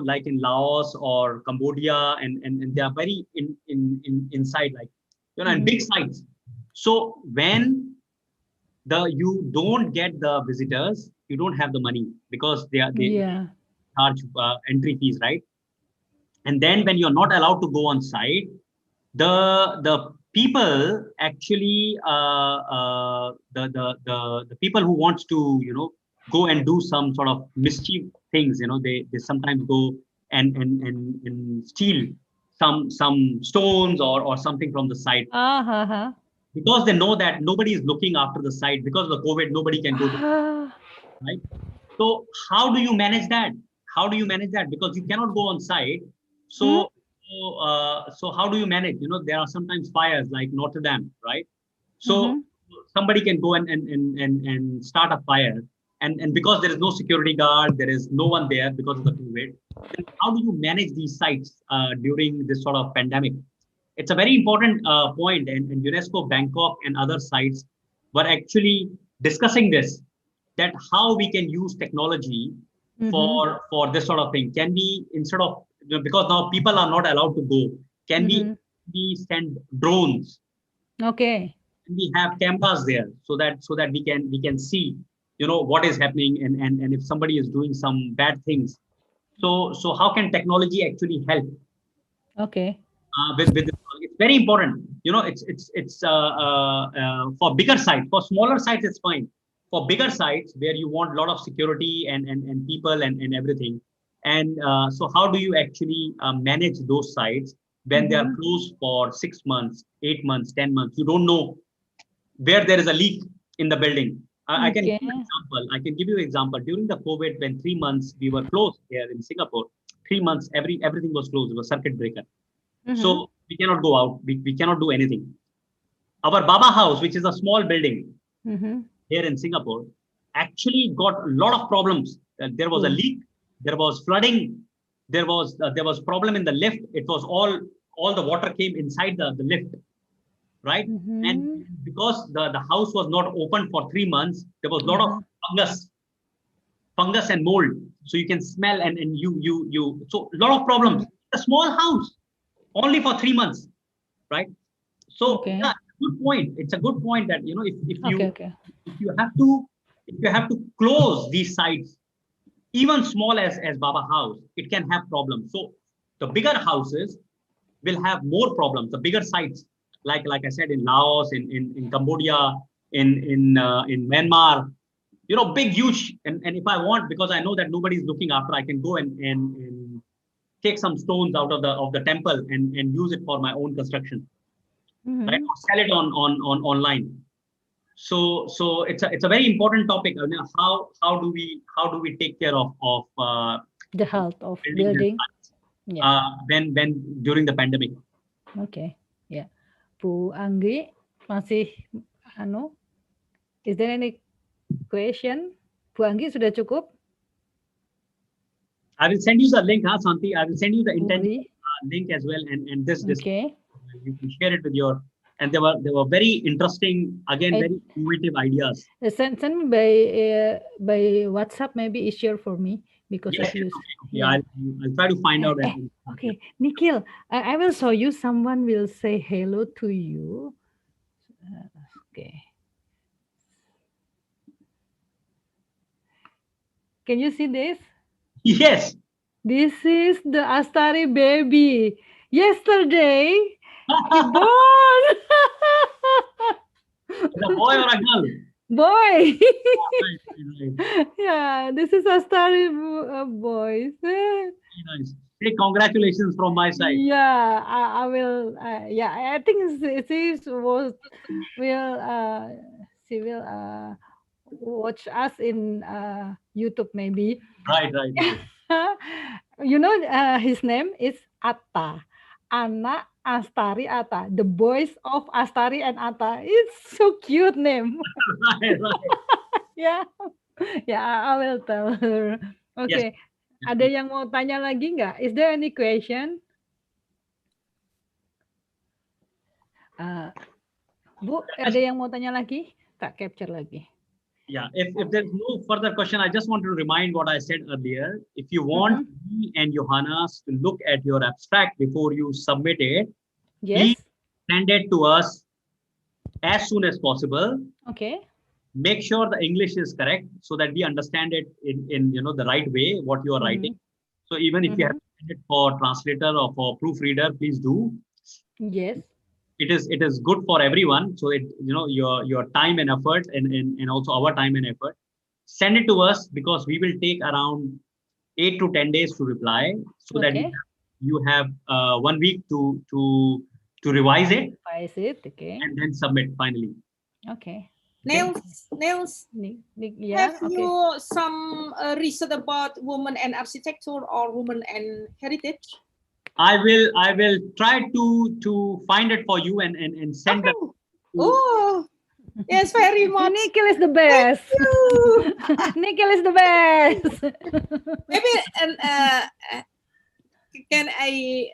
like in Laos or Cambodia, and they are very inside, like and big sites. So when you don't get the visitors, you don't have the money because they charge entry fees, right? And then when you're not allowed to go on site, the people actually the people who wants to go and do some sort of mischief things, they sometimes go and steal some stones or something from the site. Because they know that nobody is looking after the site because of the COVID, nobody can go to right. So how do you manage that? Because you cannot go on site. So how do you manage? There are sometimes fires like Notre Dame, right? So somebody can go and start a fire, and because there is no security guard, there is no one there because of the COVID. Then how do you manage these sites during this sort of pandemic? It's a very important point, and UNESCO Bangkok and other sites were actually discussing this, that how we can use technology for this sort of thing. Can we, instead of, because now people are not allowed to go, can we send drones? Okay. We have cameras there so that we can see what is happening, and if somebody is doing some bad things. So how can technology actually help? Okay. With it's very important. It's for bigger sites. For smaller sites, it's fine. For bigger sites where you want a lot of security and people and everything. And so how do you actually manage those sites when they are closed for 6 months, 8 months, 10 months? You don't know where there is a leak in the building. I can give you an example. During the COVID, when 3 months we were closed here in Singapore, 3 months everything was closed. It was circuit breaker. So we cannot go out. We cannot do anything. Our Baba House, which is a small building here in Singapore, actually got a lot of problems. There was a leak. There was flooding. There was problem in the lift. It was all the water came inside the lift, right? And because the house was not open for 3 months, there was a lot of fungus and mold. So you can smell and you so a lot of problems. A small house. only for 3 months, right? So Okay. yeah, good point. It's a good point that Okay. if you have to close these sites, even small as Baba House, it can have problems. So the bigger houses will have more problems. The bigger sites, like I said, in Laos, in Cambodia, in Myanmar, big, huge. And if I want, because I know that nobody's looking after, I can go and take some stones out of the temple and use it for my own construction, right? Or sell it on online. So it's a very important topic. I mean, how do we take care of The health of buildings and building. sites, Yeah. when during the pandemic? Okay. Yeah. Bu Anggi masih anu, is there any question? Bu Anggi sudah cukup? I will send you the link, Santi. I will send you the Bu intangible Gri? link as well, and this Okay. you can share it with your. And there were very interesting, again, I- very innovative ideas. Send me by WhatsApp, maybe easier for me because Yes, of you. okay. Yeah. I'll try to find out. Okay, Nikhil, I will show you. Someone will say hello to you. Okay. Can you see this? Yes. This is the Astari baby. Yesterday, he born. Is a boy or a girl? Boy. Right. Yeah, this is Astari boys. Very nice. Hey, congratulations from my side. Yeah, I will. Yeah, I think she she will watch us in YouTube maybe. Right. His name is Atta, Anna Astari Atta, the boys of Astari and Atta. It's so cute name. Right. Yeah, yeah, I will tell her. Yes. Okay, ada yang mau tanya lagi nggak? Is there any question? Bu, ada yang mau tanya lagi? Tak capture lagi. Yeah. If there's no further question, I just want to remind what I said earlier. If you want me and Johanna to look at your abstract before you submit it, please Yes. send it to us as soon as possible. Okay. Make sure the English is correct so that we understand it in the right way what you are writing. So even if you have to send it for translator or for proofreader, please do. Yes. It is good for everyone. So your time and effort and also our time and effort. Send it to us because we will take around 8 to 10 days to reply, so that Okay. you have 1 week to revise it Revise it. Okay. and then submit finally. Okay. Nils, Yeah. have Okay. you some research about women and architecture or women and heritage? I will try to find it for you and send that. Oh, yes, very much. Nikhil is the best. Nikhil is the best. Maybe can I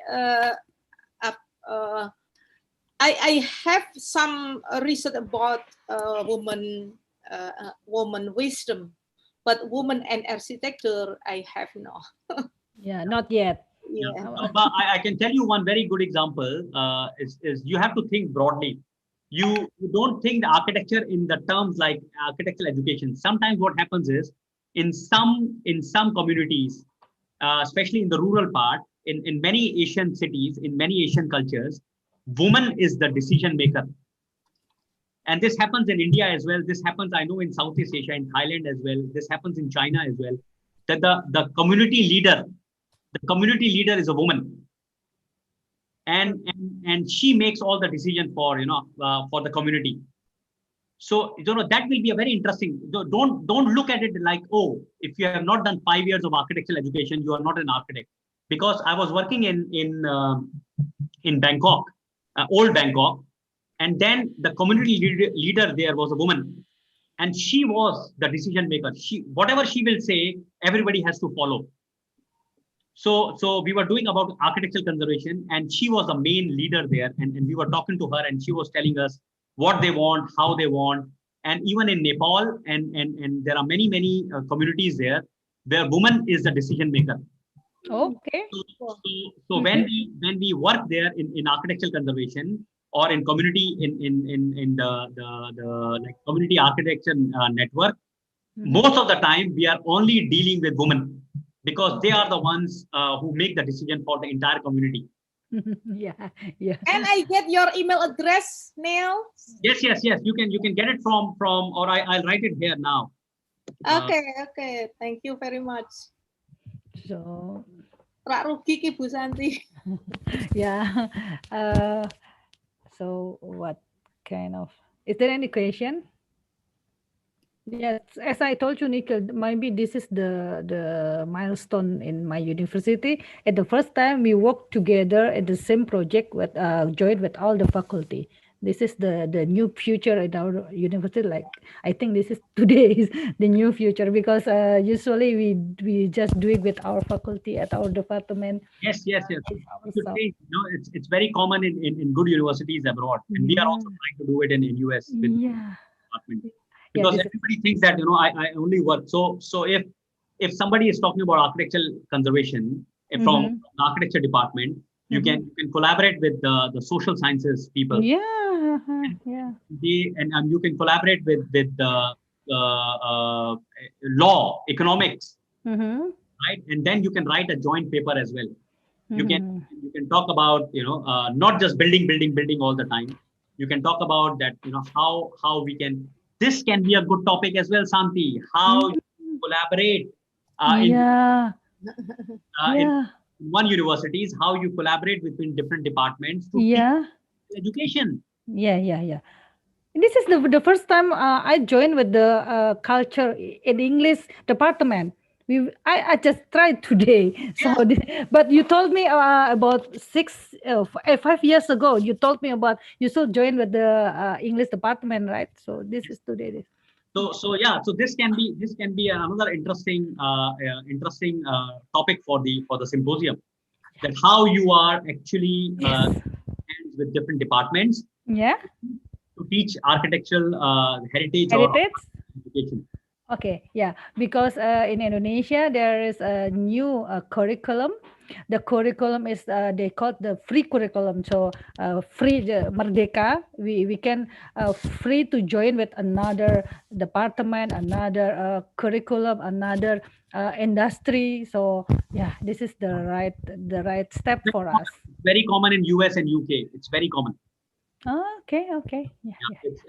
have some research about woman wisdom, but woman and architecture I have no. Yeah, not yet. Yeah. But I can tell you one very good example. Is you have to think broadly. You don't think the architecture in the terms like architectural education. Sometimes what happens is in some communities, especially in the rural part, in many Asian cities, in many Asian cultures, woman is the decision maker. And this happens in India as well. This happens, I know, in Southeast Asia, in Thailand as well. This happens in China as well. That the community leader is a woman, and she makes all the decision for for the community. So that will be a very interesting. Don't look at it like, oh, if you have not done 5 years of architectural education, you are not an architect. Because I was working in Bangkok, old Bangkok, and then the community leader there was a woman, and she was the decision maker. Whatever she will say, everybody has to follow. So we were doing about architectural conservation, and she was the main leader there, and we were talking to her, and she was telling us what they want, how they want. And even in Nepal, and there are many communities there where woman is the decision maker. Okay. So when we work there in architectural conservation or in community in the like community architecture network, most of the time we are only dealing with women because they are the ones who make the decision for the entire community. Yeah, yeah. Can I get your email address, Neil? Yes. You can get it from or I'll write it here now. Okay. Thank you very much. So, Rak rugi ki Bu Santi. yeah. So what kind of, is there any question? Yes, as I told you, Nikhil, maybe this is the milestone in my university. At the first time we worked together at the same project with joined with all the faculty. This is the new future in our university. Like I think this is today is the new future because usually we just do it with our faculty at our department. Yes. It should Ourselves. change. It's very common in good universities abroad, and we are also trying to do it in US with Yeah. department. Yeah, Because this is, everybody thinks that I only work. So if somebody is talking about architectural conservation from the architecture department, you can collaborate with the social sciences people. yeah, yeah. And you can collaborate with the law, economics, right? And then you can write a joint paper as well. You can talk about not just building all the time. You can talk about that how we can. This can be a good topic as well, Santi. How you collaborate Yeah, in yeah, one universities, how you collaborate between different departments to teach yeah, education. yeah. This is the first time I joined with the culture in English department. I just tried today. So, but you told me about 5 years ago. You told me about you still joined with the English department, right? So this is today. So this can be another interesting topic for the symposium, that how you are actually Yes. hands with different departments Yeah. to teach architectural heritage or Heritage. education. Okay, yeah, because in Indonesia there is a new curriculum. The curriculum is they call it the free curriculum. So free merdeka. We can free to join with another department, another curriculum, another industry. So yeah, this is the right step for us. Very common in US and UK. It's very common. Okay, yeah.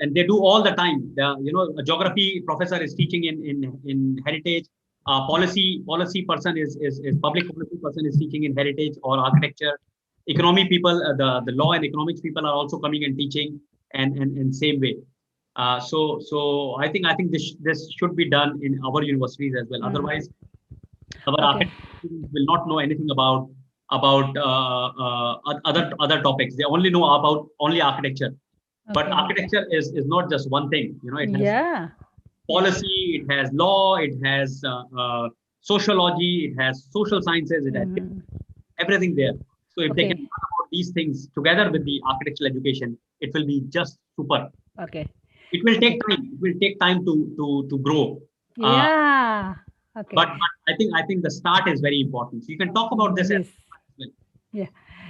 And they do all the time. A geography professor is teaching in heritage. Policy person is public policy person is teaching in heritage or architecture. Economy people, the law and economics people are also coming and teaching, and same way. So I think this should be done in our universities as well. Otherwise, our architects will not know anything about other topics. They only know about only architecture. But architecture is not just one thing. It has policy, it has law, it has sociology, it has social sciences, it has everything there. So if they can talk about these things together with the architectural education, it will be just super. Okay. It will take time. It will take time to grow. Yeah. Okay. But I think the start is very important. So you can talk about this. Yes. Yeah.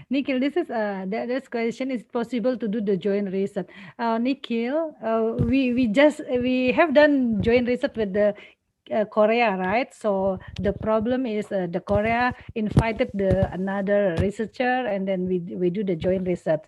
Nikhil, this is this question is possible to do the joint research. Nikhil, we have done joint research with the Korea, right? So the problem is the Korea invited the another researcher, and then we do the joint research.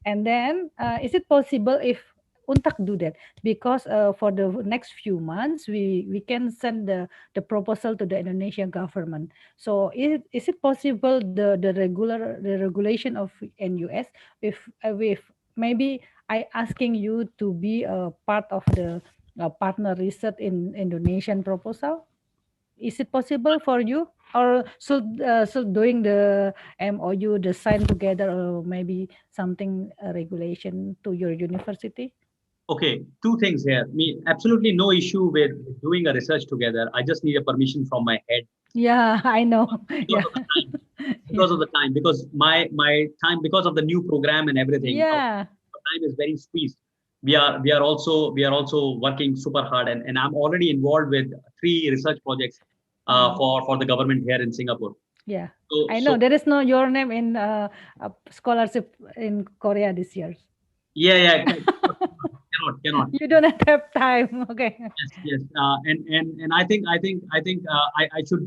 And then is it possible if Untak do that? Because for the next few months we can send the proposal to the Indonesian government. So is it possible the regulation of NUS if maybe I asking you to be a part of the partner research in Indonesian proposal? Is it possible for you, or should doing the MOU, the sign together, or maybe something regulation to your university? Okay, two things here. Absolutely no issue with doing a research together. I just need a permission from my head. Yeah, I know. Because of the time. Because of the time. Because my time, because of the new program and everything. Yeah. Time is very squeezed. We are also working super hard, and I'm already involved with 3 research projects for the government here in Singapore. Yeah. So, I know so there is no your name in scholarship in Korea this year. yeah, cannot. You don't have time. Okay. Yes. And I should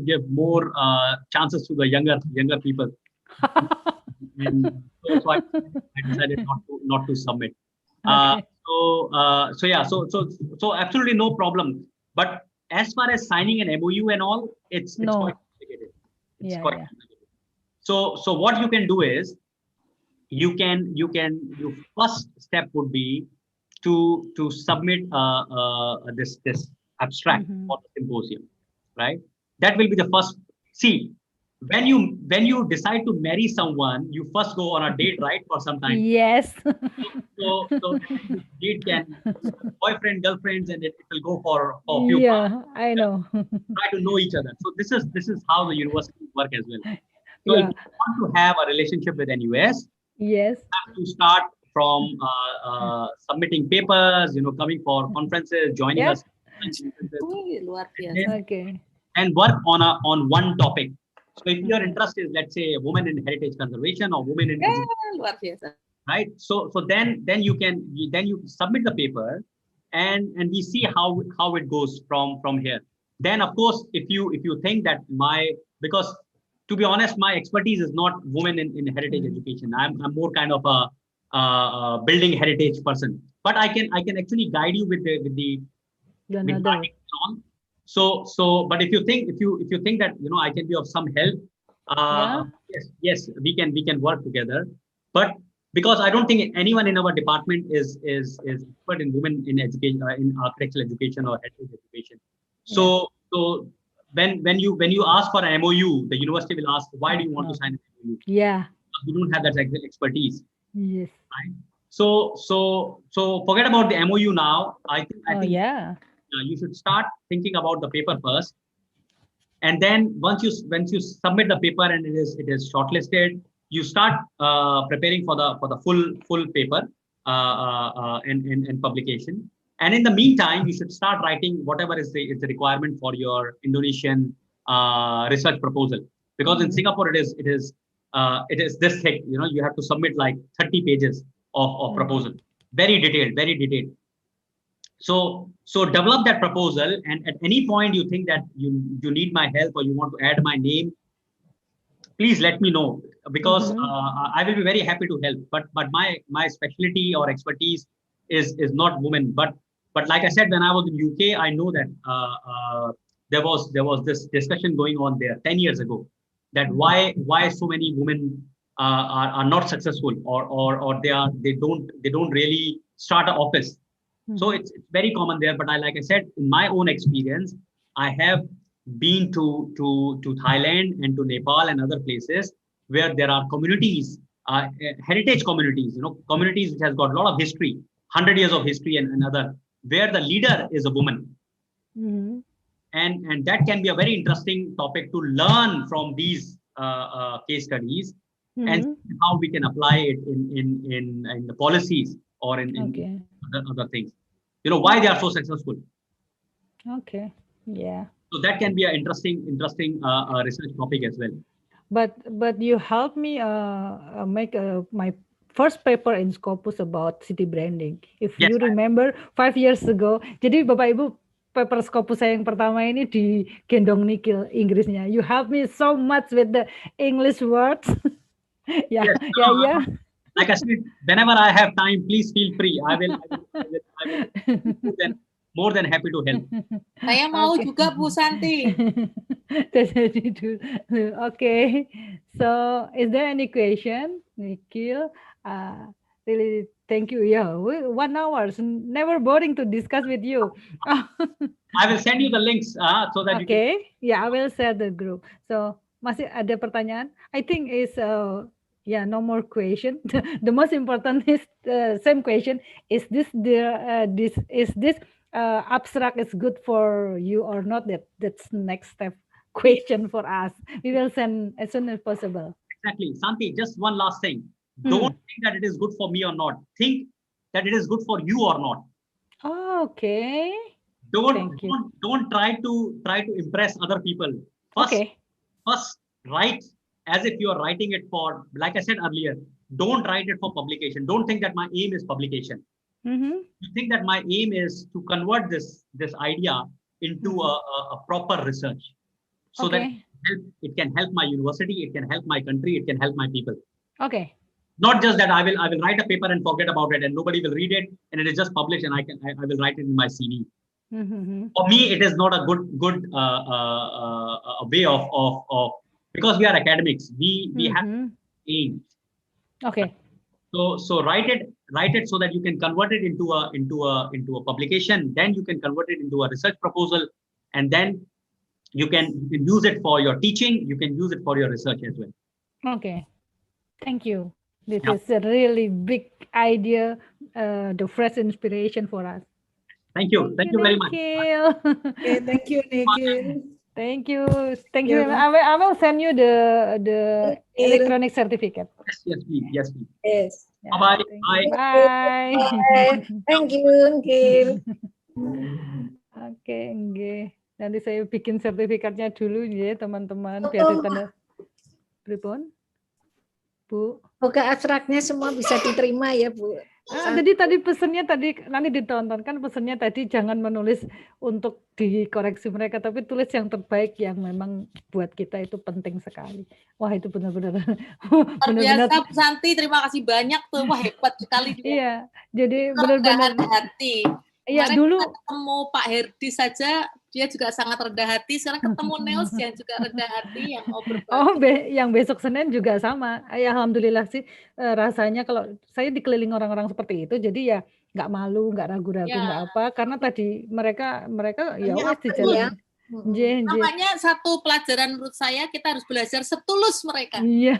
give more chances to the younger people. And I decided not to submit. Uh, Okay. so absolutely no problem. But as far as signing an MOU and all, it's quite No. complicated. It's Yeah, quite yeah. complicated. So what you can do is your first step would be to submit this abstract Mm-hmm. for the symposium, right? That will be the first. See, when you decide to marry someone, you first go on a date, right, for some time. Yes. So this date can boyfriend, girlfriends, and it will go for a few months. Yeah, I know. Try to know each other. So this is how the universities work as well. So if Yeah. you want to have a relationship with an US, Yes. have to start from submitting papers, coming for conferences, joining Yep. us conferences, Wih, luar and biasa. then Okay. and work on one topic. So if your Mm-hmm. interest is, let's say, women in heritage conservation or women in education, Luar biasa. right? So then you submit the paper, and we see how it goes from here. Then of course, if you think that because to be honest, my expertise is not women in heritage Mm-hmm. education. I'm more kind of a building heritage person, but I can actually guide you with Another. writing and all. But if you think that I can be of some help, Yeah. yes, we can work together. But because I don't think anyone in our department is expert in women in education, in architectural education or heritage education. Yeah. So when you ask for an MOU, the university will ask, why do you want to No. sign an MOU? Yeah. We don't have that expertise, Yes. right? So forget about the MOU now. I Oh, think yeah. you should start thinking about the paper first, and then once you submit the paper and it is shortlisted, you start preparing for the full paper and publication. And in the meantime, you should start writing whatever is the requirement for your Indonesian research proposal, because in Mm-hmm. Singapore it is this thick. You have to submit like 30 pages of Mm-hmm. proposal, very detailed. So develop that proposal, and at any point you think that you need my help or you want to add my name, please let me know, because Mm-hmm. I will be very happy to help. But my specialty or expertise is not women. But like I said, when I was in UK, I know that there was this discussion going on there 10 years ago, that Mm-hmm. why so many women are not successful, or they don't really start an office. So Mm-hmm. it's very common there. But like I said, in my own experience, I have been to Thailand and to Nepal and other places where there are communities, heritage communities, communities which has got a lot of history, 100 years of history, and other, where the leader is a woman. Mm-hmm. And that can be a very interesting topic to learn from these case studies, and Mm-hmm. see how we can apply it in the policies, or in Okay. other things. Why they are so successful. Okay. Yeah. So that can be an interesting research topic as well. But you helped me make my first paper in Scopus about city branding. If Yes, you remember 5 years ago, jadi Bapak Ibu paper Scopus saya yang pertama ini di gendong Nikhil Inggrisnya. You helped me so much with the English words. Yeah, yes. yeah, yeah. Like I said, whenever I have time, please feel free. I will be more than happy to help. Saya mau Okay. juga Bu Santi. Okay. So, is there any question, Nikhil? Really, thank you. Yeah, 1 hour. Never boring to discuss with you. I will send you the links so that you can. Okay. Yeah, I will share the group. So, masih ada pertanyaan? I think is yeah, no more question. The most important is same question. Is this abstract is good for you or not? That's next step question for us. We will send as soon as possible. Exactly. Santi, just one last thing. Hmm. Don't think that it is good for me or not. Think that it is good for you or not. Okay. Don't Thank you. don't don't try to impress other people. First Okay. first write as if you are writing it for, like I said earlier, don't write it for publication. Don't think that my aim is publication. You think that my aim is to convert this idea into a proper research, so that it can help my university, it can help my country, it can help my people. Okay. Not just that I will write a paper and forget about it and nobody will read it and it is just published and I will write it in my CV. For me, it is not a good way of because we are academics. We have aims. Okay. So write it so that you can convert it into a publication. Then you can convert it into a research proposal, and then you can use it for your teaching. You can use it for your research as well. Okay. Thank you. This is a really big idea, the fresh inspiration for us. Thank you. Thank you very much. Okay, thank you, Nikhil. Thank you. Thank you. I will send you the electronic certificate. Yes, please. Yes, please. Yes. Bye. Bye. Thank you, Nikhil. Oke, nggih. Nanti saya bikin sertifikatnya dulu ya, teman-teman, biar ditanda. Pripun? Bu. Semoga abstraknya semua bisa diterima ya, Bu. Jadi tadi pesannya tadi nanti ditonton kan, pesannya tadi jangan menulis untuk dikoreksi mereka, tapi tulis yang terbaik yang memang buat kita itu penting sekali. Wah, itu benar-benar biasa Bu Santi, terima kasih banyak tuh. Wah, hebat sekali dia. Iya, jadi benar-benar hati. Iya, dulu dulu ketemu Pak Herdi saja dia juga sangat rendah hati. Sekarang ketemu Nels yang juga rendah hati, yang mau berbagi. yang besok Senin juga sama. Ya, alhamdulillah sih rasanya kalau saya dikelilingi orang-orang seperti itu, jadi ya nggak malu, nggak ragu-ragu, nggak apa, karena tadi mereka ya wes di jalan. Makanya satu pelajaran menurut saya, kita harus belajar setulus mereka. Iya.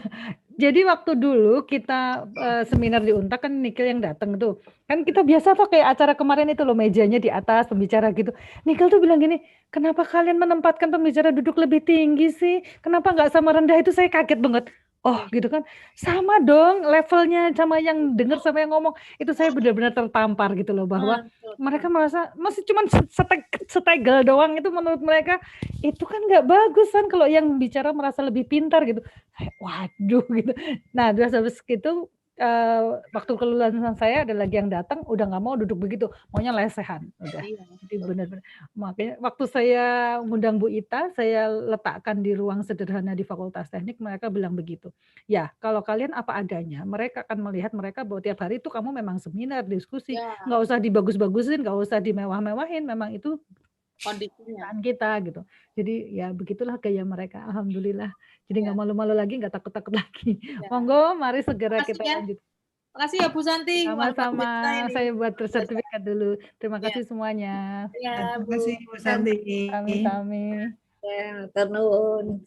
Jadi waktu dulu kita seminar di Unta kan Nikhil yang datang tuh. Kan kita biasa tuh kayak acara kemarin itu loh, mejanya di atas, pembicara gitu. Nikhil tuh bilang gini, kenapa kalian menempatkan pembicara duduk lebih tinggi sih? Kenapa nggak sama rendah? Itu saya kaget banget. Oh gitu kan, sama dong levelnya sama yang dengar sama yang ngomong. Itu saya benar-benar tertampar gitu loh, bahwa mereka merasa masih cuma setegel doang, itu menurut mereka itu kan nggak bagus kan kalau yang bicara merasa lebih pintar gitu. Waduh gitu. Nah terus habis gitu waktu kelulusan saya ada lagi yang datang udah nggak mau duduk begitu, maunya lesehan udah. Jadi benar-benar makanya waktu saya ngundang Bu Ita, saya letakkan di ruang sederhana di Fakultas Teknik, mereka bilang begitu. Ya kalau kalian apa adanya, mereka akan melihat mereka bahwa tiap hari itu kamu memang seminar, diskusi, nggak usah dibagus-bagusin, nggak usah dimewah-mewahin, memang itu kondisinya kita gitu. Jadi ya begitulah gaya mereka, alhamdulillah. Jadi nggak malu-malu lagi, nggak takut-takut lagi. Monggo, mari segera kita lanjut. Terima kasih ya Bu Santi. Sama-sama, saya buat sertifikat dulu. Terima kasih semuanya. Terima kasih Bu Santi. Sami-sami. Ya, turun.